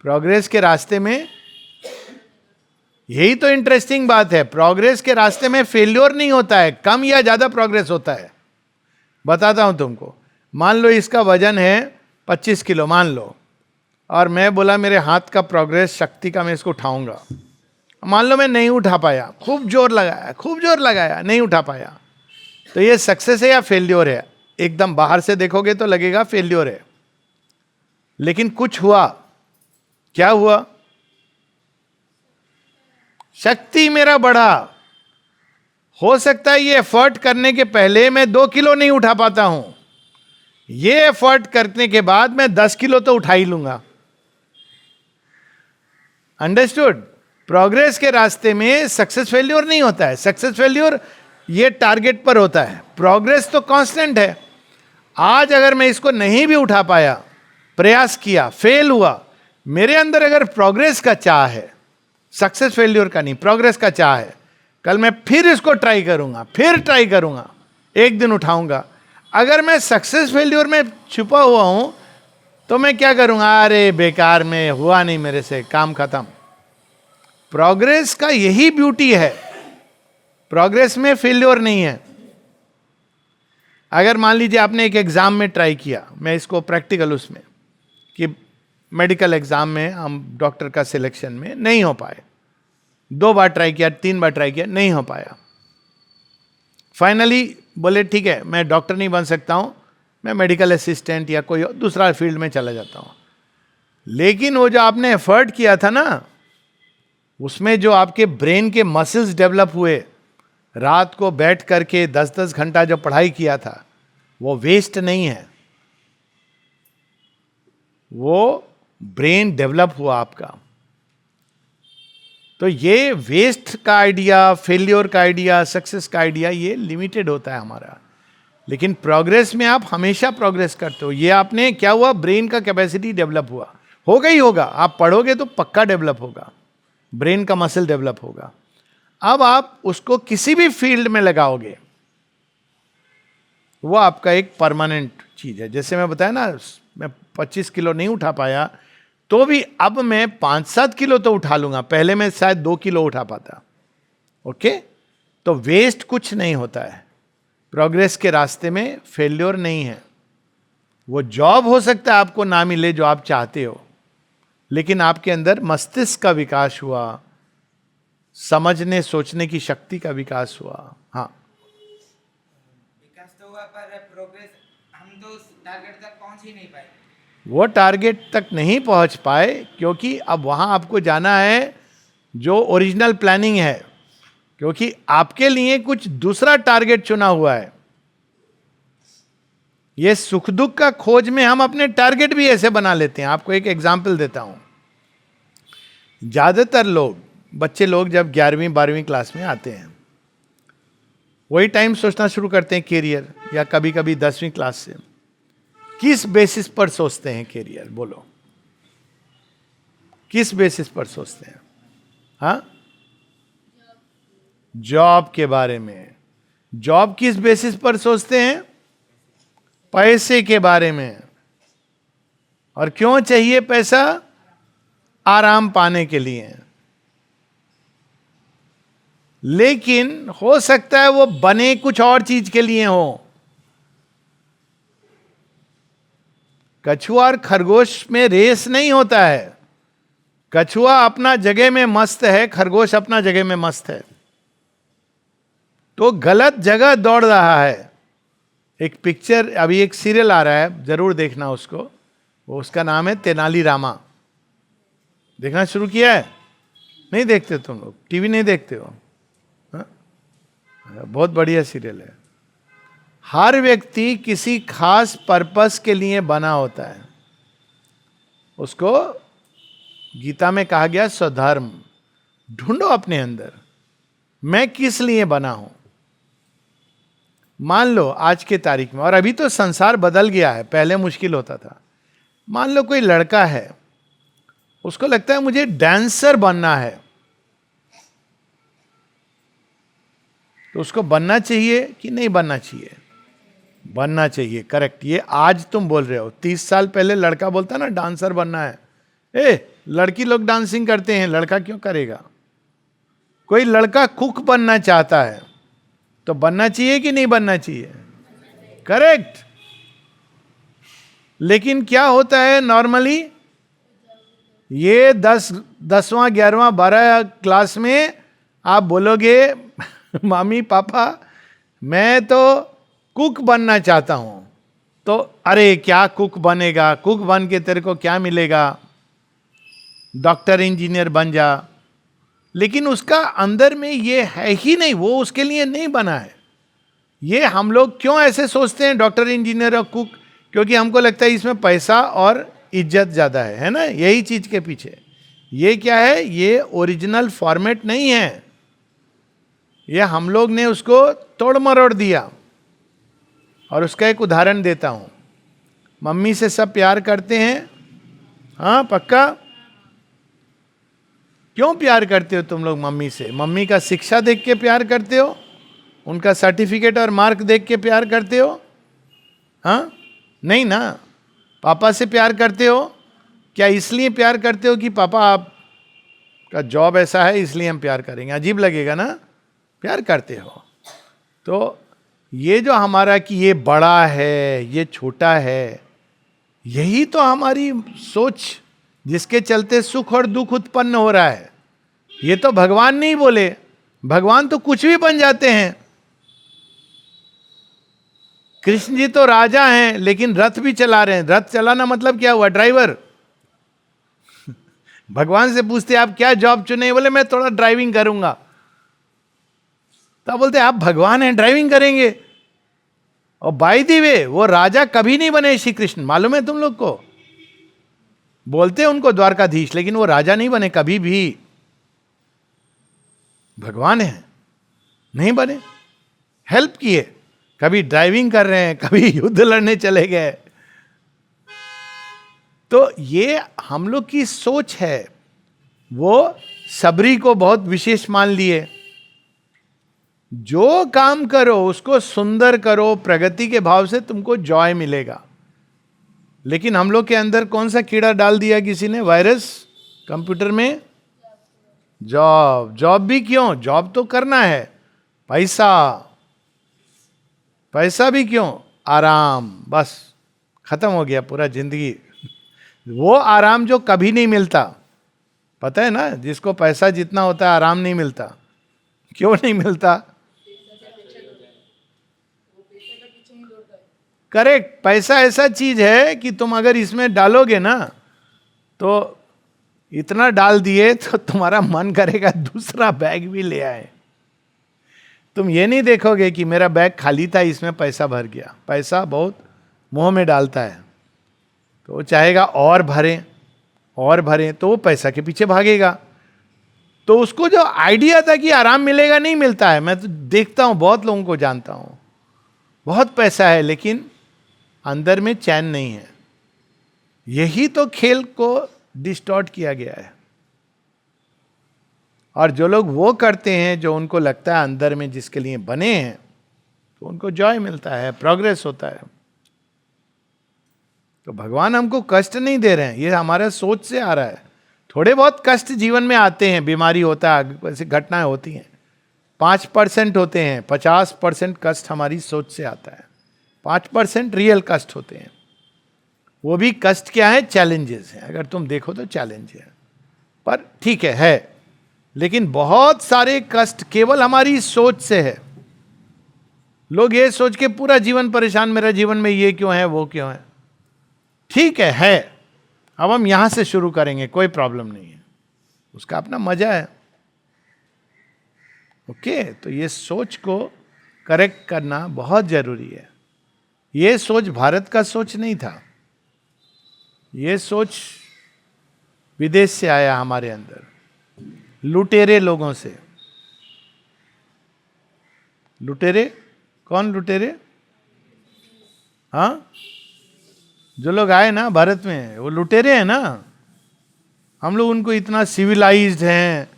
प्रोग्रेस के रास्ते में, यही तो इंटरेस्टिंग बात है, प्रोग्रेस के रास्ते में फेल्योर नहीं होता है, कम या ज्यादा प्रोग्रेस होता है। बताता हूं तुमको। मान लो इसका वजन है 25 किलो मान लो, और मैं बोला मेरे हाथ का प्रोग्रेस शक्ति का, मैं इसको उठाऊंगा। मान लो मैं नहीं उठा पाया, खूब जोर लगाया नहीं उठा पाया, तो ये सक्सेस है या फेल्योर है? एकदम बाहर से देखोगे तो लगेगा फेल्योर है। लेकिन कुछ हुआ, क्या हुआ? शक्ति मेरा बढ़ा। हो सकता है ये एफर्ट करने के पहले मैं 2 किलो नहीं उठा पाता हूं, ये एफर्ट करने के बाद मैं 10 किलो तो उठा ही लूंगा। अंडरस्टूड? प्रोग्रेस के रास्ते में सक्सेस फेल्योर नहीं होता है। सक्सेस फेल्योर ये टारगेट पर होता है, प्रोग्रेस तो कांस्टेंट है। आज अगर मैं इसको नहीं भी उठा पाया, प्रयास किया, फेल हुआ, मेरे अंदर अगर प्रोग्रेस का चाह है, सक्सेस फेल्योर का नहीं, प्रोग्रेस का चाह है, कल मैं फिर इसको ट्राई करूंगा, एक दिन उठाऊंगा। अगर मैं सक्सेस फेल्योर में छुपा हुआ हूं तो मैं क्या करूंगा? अरे बेकार में हुआ नहीं मेरे से, काम खत्म। प्रोग्रेस का यही ब्यूटी है, प्रोग्रेस में फेल्योर नहीं है। अगर मान लीजिए आपने एक एग्जाम में ट्राई किया, मैं इसको प्रैक्टिकल उसमें, कि मेडिकल एग्जाम में हम डॉक्टर का सिलेक्शन में नहीं हो पाए, 2 बार ट्राई किया, 3 बार ट्राई किया, नहीं हो पाया। फाइनली बोले ठीक है, मैं डॉक्टर नहीं बन सकता हूं, मैं मेडिकल असिस्टेंट या कोई दूसरा फील्ड में चला जाता हूं। लेकिन वो जो आपने एफर्ट किया था ना, उसमें जो आपके ब्रेन के मसल्स डेवलप हुए, रात को बैठ करके 10-10 घंटा जो पढ़ाई किया था, वो वेस्ट नहीं है, वो ब्रेन डेवलप हुआ आपका। तो ये वेस्ट का आइडिया, फेल्योर का आइडिया, सक्सेस का आइडिया, ये लिमिटेड होता है हमारा। लेकिन प्रोग्रेस में आप हमेशा प्रोग्रेस करते हो। ये आपने क्या हुआ? ब्रेन का कैपेसिटी डेवलप हुआ, होगा ही होगा। आप पढ़ोगे तो पक्का डेवलप होगा, ब्रेन का मसल डेवलप होगा। अब आप उसको किसी भी फील्ड में लगाओगे, वो आपका एक परमानेंट चीज है। जैसे मैं बताया ना, मैं 25 किलो नहीं उठा पाया, तो भी अब मैं 5-7 किलो तो उठा लूंगा। पहले मैं शायद 2 किलो उठा पाता। ओके, तो वेस्ट कुछ नहीं होता है। प्रोग्रेस के रास्ते में फेल्योर नहीं है, वो जॉब हो सकता है आपको ना मिले जो आप चाहते हो, लेकिन आपके अंदर मस्तिष्क का विकास हुआ, समझने सोचने की शक्ति का विकास हुआ। हाँ, विकास तो हुआ पर प्रोग्रेस हम तो उस टारगेट तक पहुंच ही नहीं पाए। वो टारगेट तक नहीं पहुंच पाए क्योंकि अब वहां आपको जाना है जो ओरिजिनल प्लानिंग है, क्योंकि आपके लिए कुछ दूसरा टारगेट चुना हुआ है। ये सुख दुख का खोज में हम अपने टारगेट भी ऐसे बना लेते हैं। आपको एक एग्जाम्पल देता हूं। ज्यादातर लोग, बच्चे लोग जब 11वीं 12वीं क्लास में आते हैं, वही टाइम सोचना शुरू करते हैं कैरियर, या कभी कभी 10वीं क्लास से। किस बेसिस पर सोचते हैं कैरियर? बोलो, किस बेसिस पर सोचते हैं? हाँ, जॉब के बारे में। जॉब किस बेसिस पर सोचते हैं? पैसे के बारे में। और क्यों चाहिए पैसा? आराम पाने के लिए। लेकिन हो सकता है वो बने कुछ और चीज के लिए हो। कछुआ और खरगोश में रेस नहीं होता है। कछुआ अपना जगह में मस्त है, खरगोश अपना जगह में मस्त है, तो गलत जगह दौड़ रहा है। एक पिक्चर, अभी एक सीरियल आ रहा है, जरूर देखना उसको, वो उसका नाम है तेनाली रामा। देखना शुरू किया है? नहीं देखते तुम लोग? टीवी नहीं देखते हो? हाँ? बहुत बढ़िया सीरियल है। हर व्यक्ति किसी खास पर्पस के लिए बना होता है। उसको गीता में कहा गया स्वधर्म। ढूंढो अपने अंदर, मैं किस लिए बना हूं। मान लो आज के तारीख में, और अभी तो संसार बदल गया है, पहले मुश्किल होता था। मान लो कोई लड़का है, उसको लगता है मुझे डांसर बनना है, तो उसको बनना चाहिए कि नहीं बनना चाहिए? बनना चाहिए, करेक्ट। ये आज तुम बोल रहे हो। 30 साल पहले लड़का बोलता ना डांसर बनना है, लड़की लोग डांसिंग करते हैं, लड़का क्यों करेगा? कोई लड़का कुक बनना चाहता है तो बनना चाहिए कि नहीं बनना चाहिए? करेक्ट। लेकिन क्या होता है नॉर्मली, ये 10वां 11वां 12 क्लास में आप बोलोगे मामी पापा मैं तो कुक बनना चाहता हूं, तो अरे क्या कुक बनेगा, कुक बन के तेरे को क्या मिलेगा, डॉक्टर इंजीनियर बन जा। लेकिन उसका अंदर में ये है ही नहीं, वो उसके लिए नहीं बना है। ये हम लोग क्यों ऐसे सोचते हैं डॉक्टर इंजीनियर और कुक? क्योंकि हमको लगता है इसमें पैसा और इज्जत ज्यादा है ना, यही चीज के पीछे। ये क्या है? ये ओरिजिनल फॉर्मेट नहीं है, ये हम लोग ने उसको तोड़ मरोड़ दिया। और उसका एक उदाहरण देता हूं। मम्मी से सब प्यार करते हैं? हाँ, पक्का? क्यों प्यार करते हो तुम लोग मम्मी से? मम्मी का शिक्षा देख के प्यार करते हो? उनका सर्टिफिकेट और मार्क देख के प्यार करते हो? हाँ, नहीं ना। पापा से प्यार करते हो? क्या इसलिए प्यार करते हो कि पापा आपका जॉब ऐसा है इसलिए हम प्यार करेंगे? अजीब लगेगा ना। प्यार करते हो। तो ये जो हमारा कि ये बड़ा है, ये छोटा है, यही तो हमारी सोच जिसके चलते सुख और दुख उत्पन्न हो रहा है। ये तो भगवान नहीं बोले, भगवान तो कुछ भी बन जाते हैं। कृष्ण जी तो राजा हैं लेकिन रथ भी चला रहे हैं। रथ चलाना मतलब क्या हुआ? ड्राइवर। भगवान से पूछते आप क्या जॉब चुने? बोले मैं थोड़ा ड्राइविंग करूंगा। तब बोलते आप भगवान हैं, ड्राइविंग करेंगे। और बाय द वे वो राजा कभी नहीं बने श्री कृष्ण, मालूम है तुम लोग को? बोलते हैं उनको द्वारकाधीश, लेकिन वो राजा नहीं बने कभी भी। भगवान है, नहीं बने। हेल्प किए, कभी ड्राइविंग कर रहे हैं, कभी युद्ध लड़ने चले गए। तो ये हम लोग की सोच है। वो सबरी को बहुत विशेष मान लिए। जो काम करो उसको सुंदर करो, प्रगति के भाव से तुमको जॉय मिलेगा। लेकिन हम लोग के अंदर कौन सा कीड़ा डाल दिया किसी ने? वायरस कंप्यूटर में। जॉब। जॉब भी क्यों? जॉब तो करना है, पैसा। पैसा भी क्यों? आराम, बस खत्म हो गया पूरा जिंदगी। वो आराम जो कभी नहीं मिलता, पता है ना, जिसको पैसा जितना होता है आराम नहीं मिलता। क्यों नहीं मिलता? करेक्ट। पैसा ऐसा चीज है कि तुम अगर इसमें डालोगे ना, तो इतना डाल दिए तो तुम्हारा मन करेगा दूसरा बैग भी ले आए। तुम ये नहीं देखोगे कि मेरा बैग खाली था, इसमें पैसा भर गया। पैसा बहुत मुंह में डालता है, तो वो चाहेगा और भरें और भरें, तो वो पैसा के पीछे भागेगा। तो उसको जो आइडिया था कि आराम मिलेगा, नहीं मिलता है। मैं तो देखता हूं, बहुत लोगों को जानता हूं, बहुत पैसा है लेकिन अंदर में चैन नहीं है। यही तो खेल को डिस्टॉर्ट किया गया है। और जो लोग वो करते हैं जो उनको लगता है अंदर में जिसके लिए बने हैं, तो उनको जॉय मिलता है, प्रोग्रेस होता है। तो भगवान हमको कष्ट नहीं दे रहे हैं, ये हमारे सोच से आ रहा है। थोड़े बहुत कष्ट जीवन में आते हैं, बीमारी होता है, ऐसी घटनाएं होती हैं, 5% होते हैं। 50% कष्ट हमारी सोच से आता है, 5% रियल कष्ट होते हैं। वो भी कष्ट क्या है? चैलेंजेस हैं। अगर तुम देखो तो चैलेंज है, पर ठीक है। लेकिन बहुत सारे कष्ट केवल हमारी सोच से है। लोग ये सोच के पूरा जीवन परेशान, मेरा जीवन में ये क्यों है, वो क्यों है। ठीक है। अब हम यहां से शुरू करेंगे, कोई प्रॉब्लम नहीं है, उसका अपना मजा है। ओके, तो ये सोच को करेक्ट करना बहुत जरूरी है। ये सोच भारत का सोच नहीं था, ये सोच विदेश से आया हमारे अंदर, लुटेरे लोगों से। लुटेरे कौन? लुटेरे, हाँ, जो लोग आए ना भारत में, वो लुटेरे हैं ना। हम लोग उनको इतना सिविलाइज्ड हैं,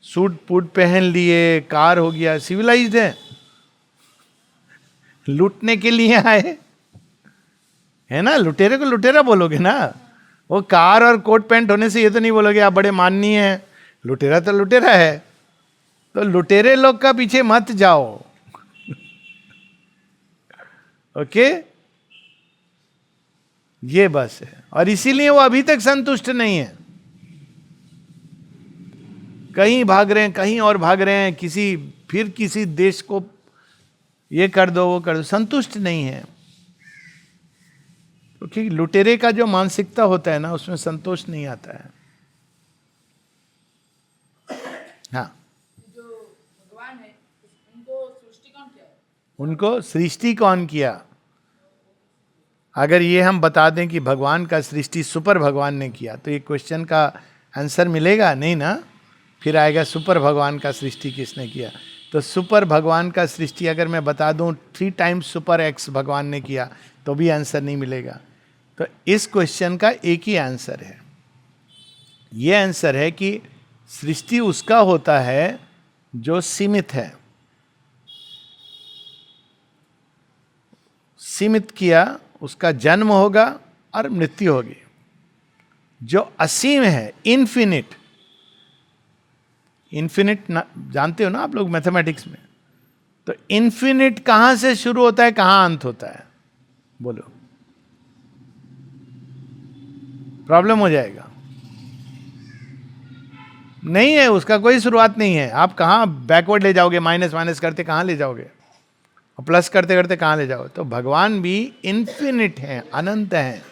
सूट बूट पहन लिए, कार हो गया, सिविलाइज्ड है। लूटने के लिए आए है ना। लुटेरे को लुटेरा बोलोगे ना। वो कार और कोट पैंट होने से ये तो नहीं बोलोगे आप बड़े माननीय हैं। लुटेरा तो लुटेरा है। तो लुटेरे लोग का पीछे मत जाओ। ओके, ये बस है। और इसीलिए वो अभी तक संतुष्ट नहीं है। कहीं भाग रहे हैं, कहीं और भाग रहे हैं, किसी देश को ये कर दो, वो कर दो, संतुष्ट नहीं है। क्योंकि लुटेरे का जो मानसिकता होता है ना, उसमें संतोष नहीं आता है। हाँ, जो भगवान है उनको सृष्टि कौन किया है? उनको सृष्टि कौन किया? अगर ये हम बता दें कि भगवान का सृष्टि सुपर भगवान ने किया, तो ये क्वेश्चन का आंसर मिलेगा नहीं ना। फिर आएगा सुपर भगवान का सृष्टि किसने किया। तो सुपर भगवान का सृष्टि अगर मैं बता दूं 3 टाइम्स सुपर एक्स भगवान ने किया, तो भी आंसर नहीं मिलेगा। तो इस क्वेश्चन का एक ही आंसर है। ये आंसर है कि सृष्टि उसका होता है जो सीमित है। सीमित किया, उसका जन्म होगा और मृत्यु होगी। जो असीम है, इन्फिनिट, इन्फिनिट जानते हो ना आप लोग मैथमेटिक्स में। तो इन्फिनिट कहां से शुरू होता है, कहां अंत होता है? बोलो, प्रॉब्लम हो जाएगा। नहीं है, उसका कोई शुरुआत नहीं है। आप कहां बैकवर्ड ले जाओगे? माइनस माइनस करते कहां ले जाओगे? और प्लस करते करते कहां ले जाओगे? तो भगवान भी इन्फिनिट हैं, अनंत हैं।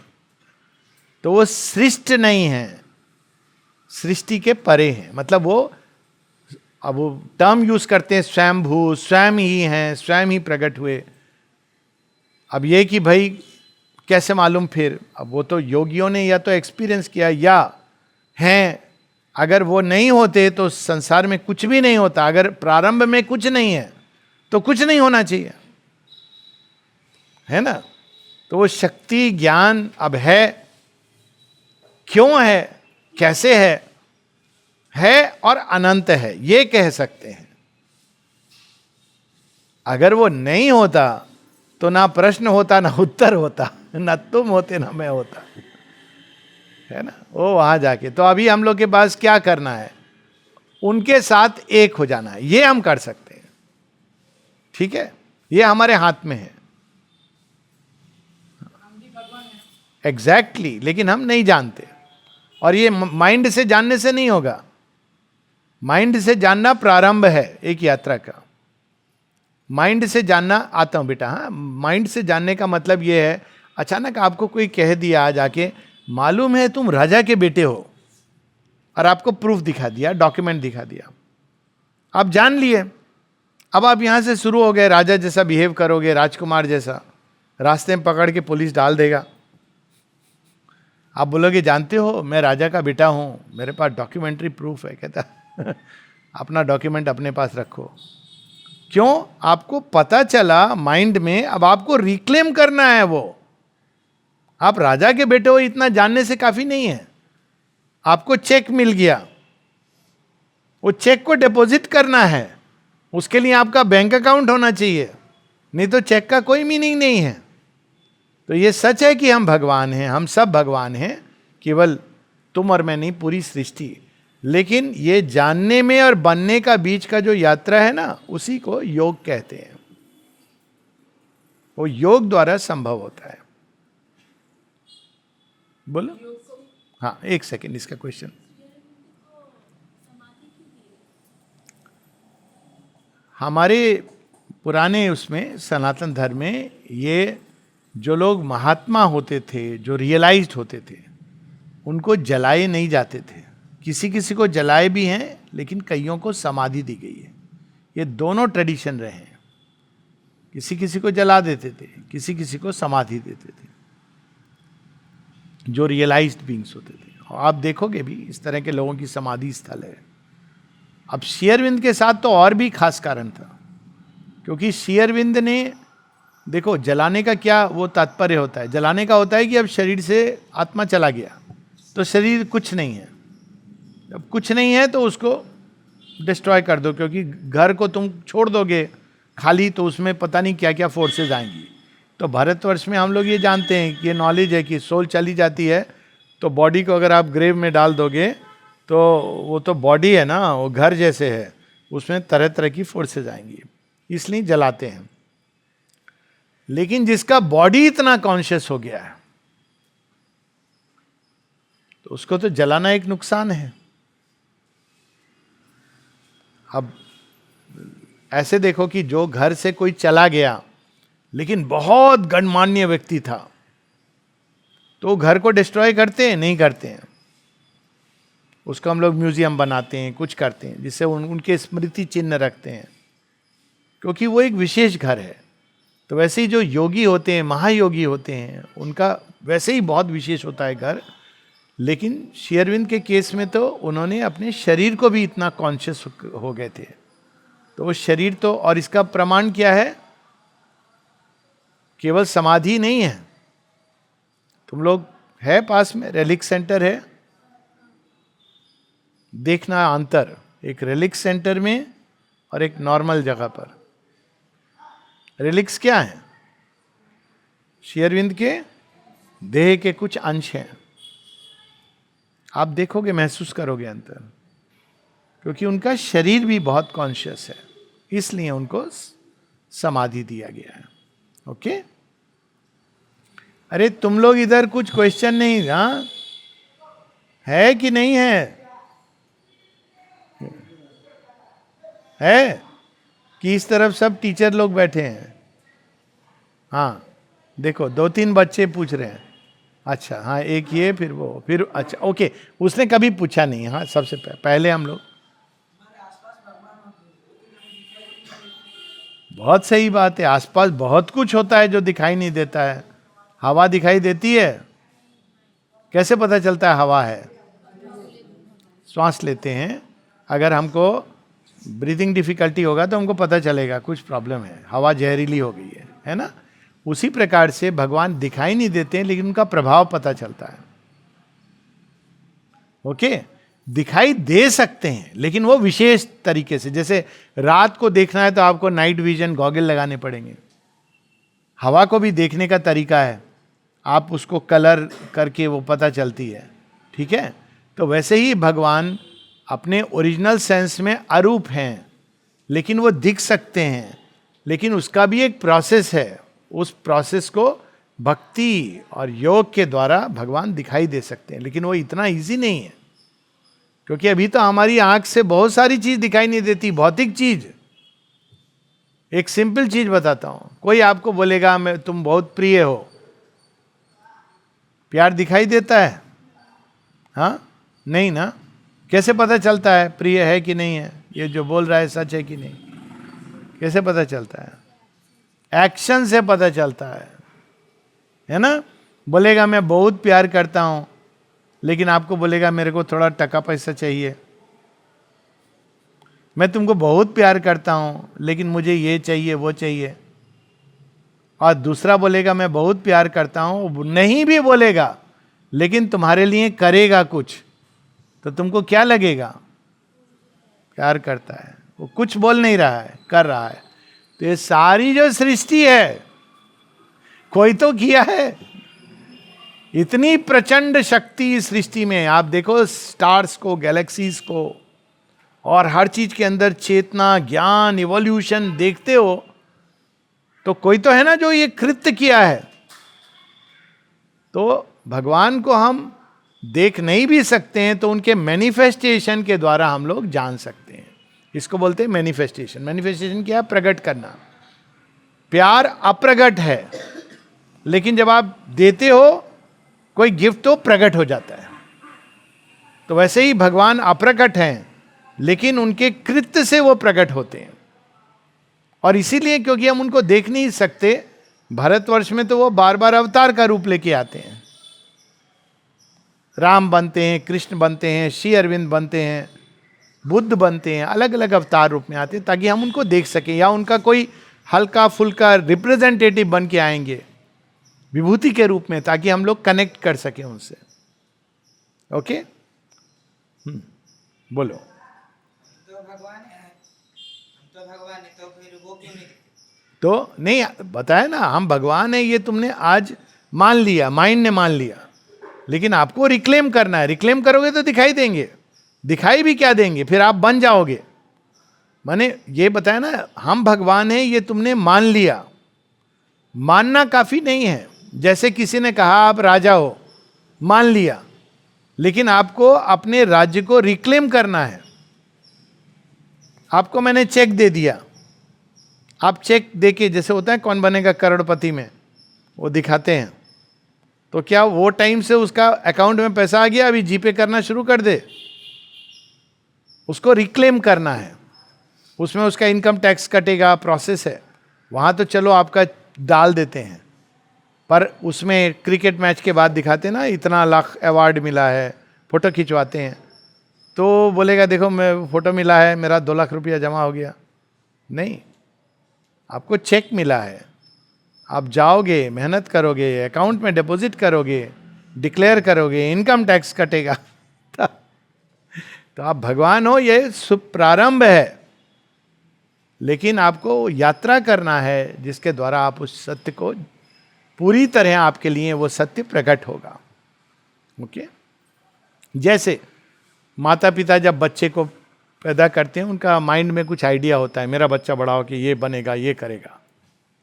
तो वो सृष्ट नहीं है, सृष्टि के परे हैं। मतलब वो, अब वो टर्म यूज करते हैं स्वयंभू, स्वयं ही हैं, स्वयं ही प्रकट हुए। अब ये कि भाई कैसे मालूम? फिर अब वो तो योगियों ने या तो एक्सपीरियंस किया या हैं। अगर वो नहीं होते तो संसार में कुछ भी नहीं होता। अगर प्रारंभ में कुछ नहीं है तो कुछ नहीं होना चाहिए, है ना। तो वो शक्ति ज्ञान अब है, क्यों है, कैसे है और अनंत है, ये कह सकते हैं। अगर वो नहीं होता तो ना प्रश्न होता, ना उत्तर होता, ना तुम होते, ना मैं होता, है ना। वो वहां जाके, तो अभी हम लोग के पास क्या करना है? उनके साथ एक हो जाना है। ये हम कर सकते हैं, ठीक है। ये हमारे हाथ में है। हम भी भगवान हैं। एग्जैक्टली, लेकिन हम नहीं जानते। और ये माइंड से जानने से नहीं होगा। माइंड से जानना प्रारंभ है एक यात्रा का। माइंड से जानना, आता हूं बेटा, हाँ, माइंड से जानने का मतलब ये है, अचानक आपको कोई कह दिया आज आके, मालूम है तुम राजा के बेटे हो, और आपको प्रूफ दिखा दिया, डॉक्यूमेंट दिखा दिया, आप जान लिए। अब आप यहां से शुरू हो गए, राजा जैसा बिहेव करोगे, राजकुमार जैसा, रास्ते में पकड़ के पुलिस डाल देगा। आप बोलोगे जानते हो मैं राजा का बेटा हूं, मेरे पास डॉक्यूमेंट्री प्रूफ है। कहता अपना डॉक्यूमेंट अपने पास रखो। क्यों? आपको पता चला माइंड में, अब आपको रिक्लेम करना है वो। आप राजा के बेटे हो इतना जानने से काफी नहीं है। आपको चेक मिल गया, वो चेक को डिपॉजिट करना है, उसके लिए आपका बैंक अकाउंट होना चाहिए, नहीं तो चेक का कोई मीनिंग नहीं है। तो ये सच है कि हम भगवान हैं, हम सब भगवान हैं, केवल तुम और मैं नहीं, पूरी सृष्टि। लेकिन ये जानने में और बनने का बीच का जो यात्रा है ना, उसी को योग कहते हैं। वो योग द्वारा संभव होता है। बोलो। हाँ, एक सेकेंड, इसका क्वेश्चन। हमारे पुराने उसमें सनातन धर्म में ये जो लोग महात्मा होते थे, जो रियलाइज्ड होते थे, उनको जलाए नहीं जाते थे। किसी किसी को जलाए भी हैं, लेकिन कईयों को समाधि दी गई है। ये दोनों ट्रेडिशन रहे हैं। किसी किसी को जला देते थे, किसी किसी को समाधि देते थे, जो रियलाइज्ड बीइंग्स होते थे। और आप देखोगे भी इस तरह के लोगों की समाधि स्थल है। अब श्री अरविंद के साथ तो और भी खास कारण था, क्योंकि श्री अरविंद ने, देखो जलाने का क्या वो तात्पर्य होता है? जलाने का होता है कि अब शरीर से आत्मा चला गया, तो शरीर कुछ नहीं है। जब कुछ नहीं है तो उसको डिस्ट्रॉय कर दो, क्योंकि घर को तुम छोड़ दोगे खाली तो उसमें पता नहीं क्या क्या फोर्सेज आएंगी। तो भारतवर्ष में हम लोग ये जानते हैं कि ये नॉलेज है कि सोल चली जाती है तो बॉडी को अगर आप ग्रेव में डाल दोगे तो वो तो बॉडी है ना, वो घर जैसे है, उसमें तरह तरह की फोर्सेज आएंगी, इसलिए जलाते हैं। लेकिन जिसका बॉडी इतना कॉन्शियस हो गया है तो उसको तो जलाना एक नुकसान है। अब ऐसे देखो कि जो घर से कोई चला गया लेकिन बहुत गणमान्य व्यक्ति था, तो घर को डिस्ट्रॉय करते हैं? नहीं करते हैं। उसको हम लोग म्यूजियम बनाते हैं, कुछ करते हैं जिससे उनके स्मृति चिन्ह रखते हैं, क्योंकि वो एक विशेष घर है। तो वैसे ही जो योगी होते हैं, महायोगी होते हैं, उनका वैसे ही बहुत विशेष होता है घर। लेकिन श्री अरविंद के केस में तो उन्होंने अपने शरीर को भी इतना कॉन्शियस हो गए थे, तो वो शरीर तो, और इसका प्रमाण क्या है? केवल समाधि नहीं है। तुम लोग है पास में रेलिक सेंटर है, देखना अंतर एक रेलिक सेंटर में और एक नॉर्मल जगह पर। रेलिक्स क्या है? श्री अरविंद के देह के कुछ अंश हैं। आप देखोगे, महसूस करोगे अंतर, क्योंकि उनका शरीर भी बहुत कॉन्शियस है, इसलिए उनको समाधि दिया गया है। ओके? अरे तुम लोग इधर कुछ क्वेश्चन नहीं, हाँ है कि नहीं है? है कि इस तरफ सब टीचर लोग बैठे हैं? हाँ देखो, 2-3 बच्चे पूछ रहे हैं। अच्छा हाँ, एक ये, फिर वो, फिर अच्छा ओके, उसने कभी पूछा नहीं। हाँ, सबसे पहले हम लोग, बहुत सही बात है, आसपास बहुत कुछ होता है जो दिखाई नहीं देता है। हवा दिखाई देती है, कैसे पता चलता है हवा है? श्वास लेते हैं, अगर हमको ब्रीथिंग डिफिकल्टी होगा तो हमको पता चलेगा कुछ प्रॉब्लम है, हवा जहरीली हो गई है ना? उसी प्रकार से भगवान दिखाई नहीं देते हैं, लेकिन उनका प्रभाव पता चलता है। ओके? दिखाई दे सकते हैं, लेकिन वो विशेष तरीके से। जैसे रात को देखना है तो आपको नाइट विजन गॉगल लगाने पड़ेंगे। हवा को भी देखने का तरीका है, आप उसको कलर करके वो पता चलती है। ठीक है? तो वैसे ही भगवान अपने ओरिजिनल सेंस में अरूप हैं, लेकिन वो दिख सकते हैं। लेकिन उसका भी एक प्रोसेस है, उस प्रोसेस को भक्ति और योग के द्वारा भगवान दिखाई दे सकते हैं, लेकिन वो इतना इजी नहीं है, क्योंकि अभी तो हमारी आंख से बहुत सारी चीज दिखाई नहीं देती, भौतिक चीज। एक सिंपल चीज बताता हूं, कोई आपको बोलेगा मैं तुम बहुत प्रिय हो, प्यार दिखाई देता है? हाँ नहीं ना? कैसे पता चलता है प्रिय है कि नहीं है, ये जो बोल रहा है सच है कि नहीं? कैसे पता चलता है? एक्शन से पता चलता है ना? बोलेगा मैं बहुत प्यार करता हूं, लेकिन आपको बोलेगा मेरे को थोड़ा टका पैसा चाहिए। मैं तुमको बहुत प्यार करता हूं, लेकिन मुझे ये चाहिए वो चाहिए। और दूसरा बोलेगा मैं बहुत प्यार करता हूं, नहीं भी बोलेगा लेकिन तुम्हारे लिए करेगा कुछ, तो तुमको क्या लगेगा? प्यार करता है। वो कुछ बोल नहीं रहा है, कर रहा है। तो ये सारी जो सृष्टि है, कोई तो किया है। इतनी प्रचंड शक्ति इस सृष्टि में, आप देखो स्टार्स को, गैलेक्सीज को, और हर चीज के अंदर चेतना, ज्ञान, इवोल्यूशन देखते हो, तो कोई तो है ना जो ये कृत्य किया है। तो भगवान को हम देख नहीं भी सकते हैं, तो उनके मैनिफेस्टेशन के द्वारा हम लोग जान सकते हैं। इसको बोलते हैं मैनिफेस्टेशन। मैनिफेस्टेशन क्या है? प्रकट करना। प्यार अप्रगट है, लेकिन जब आप देते हो कोई गिफ्ट तो प्रकट हो जाता है। तो वैसे ही भगवान अप्रकट हैं, लेकिन उनके कृत्य से वो प्रकट होते हैं। और इसीलिए क्योंकि हम उनको देख नहीं सकते, भारतवर्ष में तो वो बार बार अवतार का रूप लेके आते हैं। राम बनते हैं, कृष्ण बनते हैं, श्री अरविंद बनते हैं, बुद्ध बनते हैं, अलग अलग अवतार रूप में आते हैं ताकि हम उनको देख सकें, या उनका कोई हल्का फुल्का रिप्रेजेंटेटिव बन के आएंगे विभूति के रूप में, ताकि हम लोग कनेक्ट कर सकें उनसे। ओके? बोलो। तो भगवान है, हम तो भगवान है, तो फिर वो क्यों नहीं? तो नहीं बताया ना, हम भगवान है ये तुमने आज मान लिया, माइंड ने मान लिया, लेकिन आपको रिक्लेम करना है। रिक्लेम करोगे तो दिखाई देंगे, दिखाई भी क्या देंगे, फिर आप बन जाओगे। माने ये बताया ना, हम भगवान हैं ये तुमने मान लिया। मानना काफी नहीं है। जैसे किसी ने कहा आप राजा हो, मान लिया, लेकिन आपको अपने राज्य को रिक्लेम करना है। आपको मैंने चेक दे दिया, आप चेक देके, जैसे होता है कौन बनेगा करोड़पति में, वो दिखाते हैं, तो क्या वो टाइम से उसका अकाउंट में पैसा आ गया, अभी जीपे करना शुरू कर दे? उसको रिक्लेम करना है। उसमें उसका इनकम टैक्स कटेगा, प्रोसेस है। वहाँ तो चलो आपका डाल देते हैं, पर उसमें क्रिकेट मैच के बाद दिखाते ना इतना लाख अवार्ड मिला है, फोटो खिंचवाते हैं, तो बोलेगा देखो मैं फोटो मिला है, मेरा 2 लाख रुपया जमा हो गया। नहीं, आपको चेक मिला है, आप जाओगे, मेहनत करोगे, अकाउंट में डिपॉजिट करोगे, डिक्लेयर करोगे, इनकम टैक्स कटेगा। तो आप भगवान हो, ये शुभ प्रारंभ है, लेकिन आपको यात्रा करना है जिसके द्वारा आप उस सत्य को पूरी तरह, आपके लिए वो सत्य प्रकट होगा। ओके? जैसे माता पिता जब बच्चे को पैदा करते हैं, उनका माइंड में कुछ आइडिया होता है, मेरा बच्चा बड़ा हो कि ये बनेगा, ये करेगा।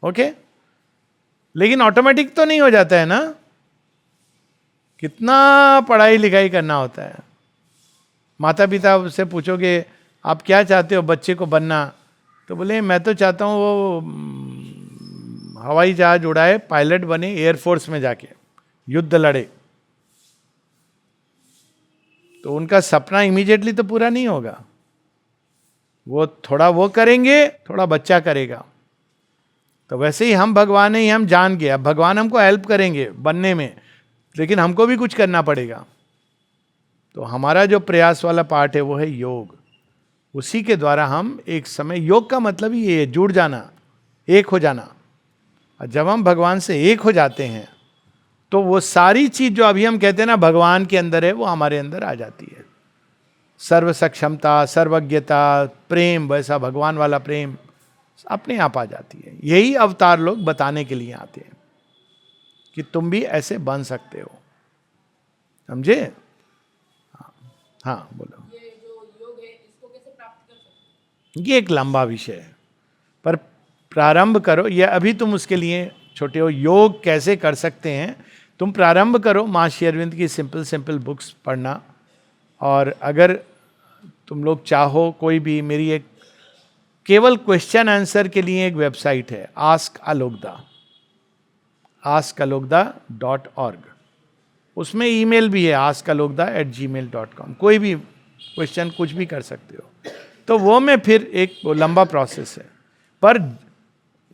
ओके? लेकिन ऑटोमेटिक तो नहीं हो जाता है ना, कितना पढ़ाई लिखाई करना होता है। माता पिता से पूछोगे आप क्या चाहते हो बच्चे को बनना, तो बोले मैं तो चाहता हूँ वो हवाई जहाज उड़ाए, पायलट बने, एयरफोर्स में जाके युद्ध लड़े। तो उनका सपना इमीडिएटली तो पूरा नहीं होगा, वो थोड़ा वो करेंगे, थोड़ा बच्चा करेगा। तो वैसे ही हम भगवान ही हम जान गए, अब भगवान हमको हेल्प करेंगे बनने में, लेकिन हमको भी कुछ करना पड़ेगा। तो हमारा जो प्रयास वाला पार्ट है वो है योग। उसी के द्वारा हम एक समय, योग का मतलब ही ये है जुड़ जाना, एक हो जाना। और जब हम भगवान से एक हो जाते हैं तो वो सारी चीज जो अभी हम कहते हैं ना भगवान के अंदर है, वो हमारे अंदर आ जाती है। सर्व सक्षमता, सर्वज्ञता, प्रेम, वैसा भगवान वाला प्रेम अपने आप आ जाती है। यही अवतार लोग बताने के लिए आते हैं कि तुम भी ऐसे बन सकते हो। समझे? हाँ बोलो। ये जो योग है इसको कैसे प्राप्त कर सकते हैं? ये एक लंबा विषय है, पर प्रारंभ करो। ये अभी तुम उसके लिए छोटे हो, योग कैसे कर सकते हैं, तुम प्रारंभ करो माँ श्री अरविंद की सिंपल सिंपल बुक्स पढ़ना। और अगर तुम लोग चाहो, कोई भी, मेरी एक केवल क्वेश्चन आंसर के लिए एक वेबसाइट है, askalokda.org। उसमें ईमेल भी है askalokda@gmail.com। कोई भी क्वेश्चन कुछ भी कर सकते हो। तो वो में फिर एक वो लंबा प्रोसेस है, पर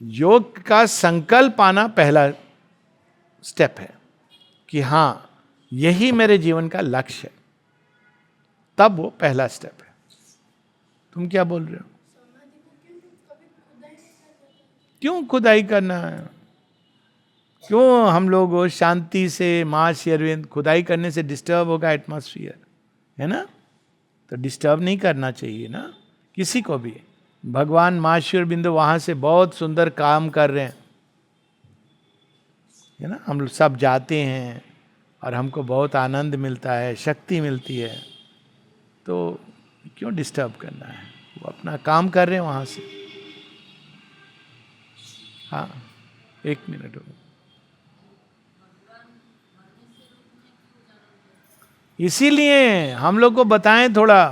योग का संकल्प आना पहला स्टेप है कि हाँ यही मेरे जीवन का लक्ष्य है, तब वो पहला स्टेप है। तुम क्या बोल रहे हो? समाधि को क्यों क्यों कभी खुदाई नहीं करना? खुदाई करना है? क्यों हम लोग शांति से माँ श्री अरविंद, खुदाई करने से डिस्टर्ब होगा एटमॉस्फियर, है ना? तो डिस्टर्ब नहीं करना चाहिए ना किसी को भी। भगवान माँ श्री अरविंद वहां से बहुत सुंदर काम कर रहे हैं, है ना? हम लोग सब जाते हैं और हमको बहुत आनंद मिलता है, शक्ति मिलती है, तो क्यों डिस्टर्ब करना है? वो अपना काम कर रहे हैं वहां से। हाँ, 1 मिनट हो। इसीलिए हम लोग को बताएं थोड़ा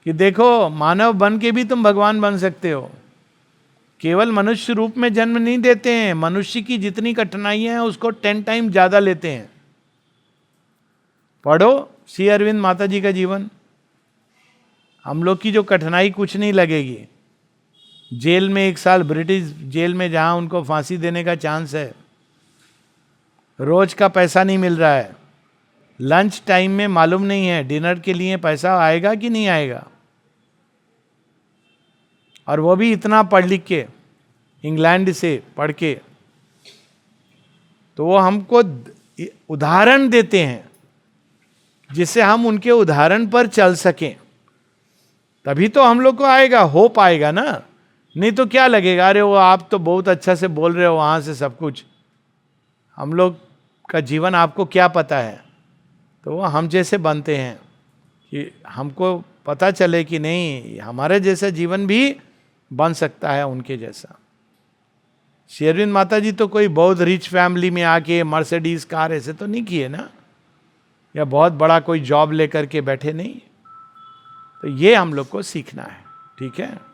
कि देखो, मानव बन के भी तुम भगवान बन सकते हो। केवल मनुष्य रूप में जन्म नहीं देते हैं, मनुष्य की जितनी कठिनाइयां हैं उसको 10 टाइम ज्यादा लेते हैं। पढ़ो श्री अरविंद माता जी का जीवन, हम लोग की जो कठिनाई कुछ नहीं लगेगी। जेल में 1 साल, ब्रिटिश जेल में, जहां उनको फांसी देने का चांस है, रोज का पैसा नहीं मिल रहा है, लंच टाइम में मालूम नहीं है डिनर के लिए पैसा आएगा कि नहीं आएगा, और वो भी इतना पढ़ लिख के, इंग्लैंड से पढ़ के। तो वो हमको उदाहरण देते हैं जिससे हम उनके उदाहरण पर चल सकें, तभी तो हम लोग को आएगा, होप आएगा ना। नहीं तो क्या लगेगा, अरे वो आप तो बहुत अच्छा से बोल रहे हो वहां से सब कुछ, हम लोग का जीवन आपको क्या पता है। तो वो हम जैसे बनते हैं कि हमको पता चले कि नहीं, हमारे जैसा जीवन भी बन सकता है उनके जैसा। श्री अरविंद माता जी तो कोई बहुत रिच फैमिली में आके मर्सिडीज कार ऐसे तो नहीं किए ना, या बहुत बड़ा कोई जॉब लेकर के बैठे नहीं। तो ये हम लोग को सीखना है, ठीक है।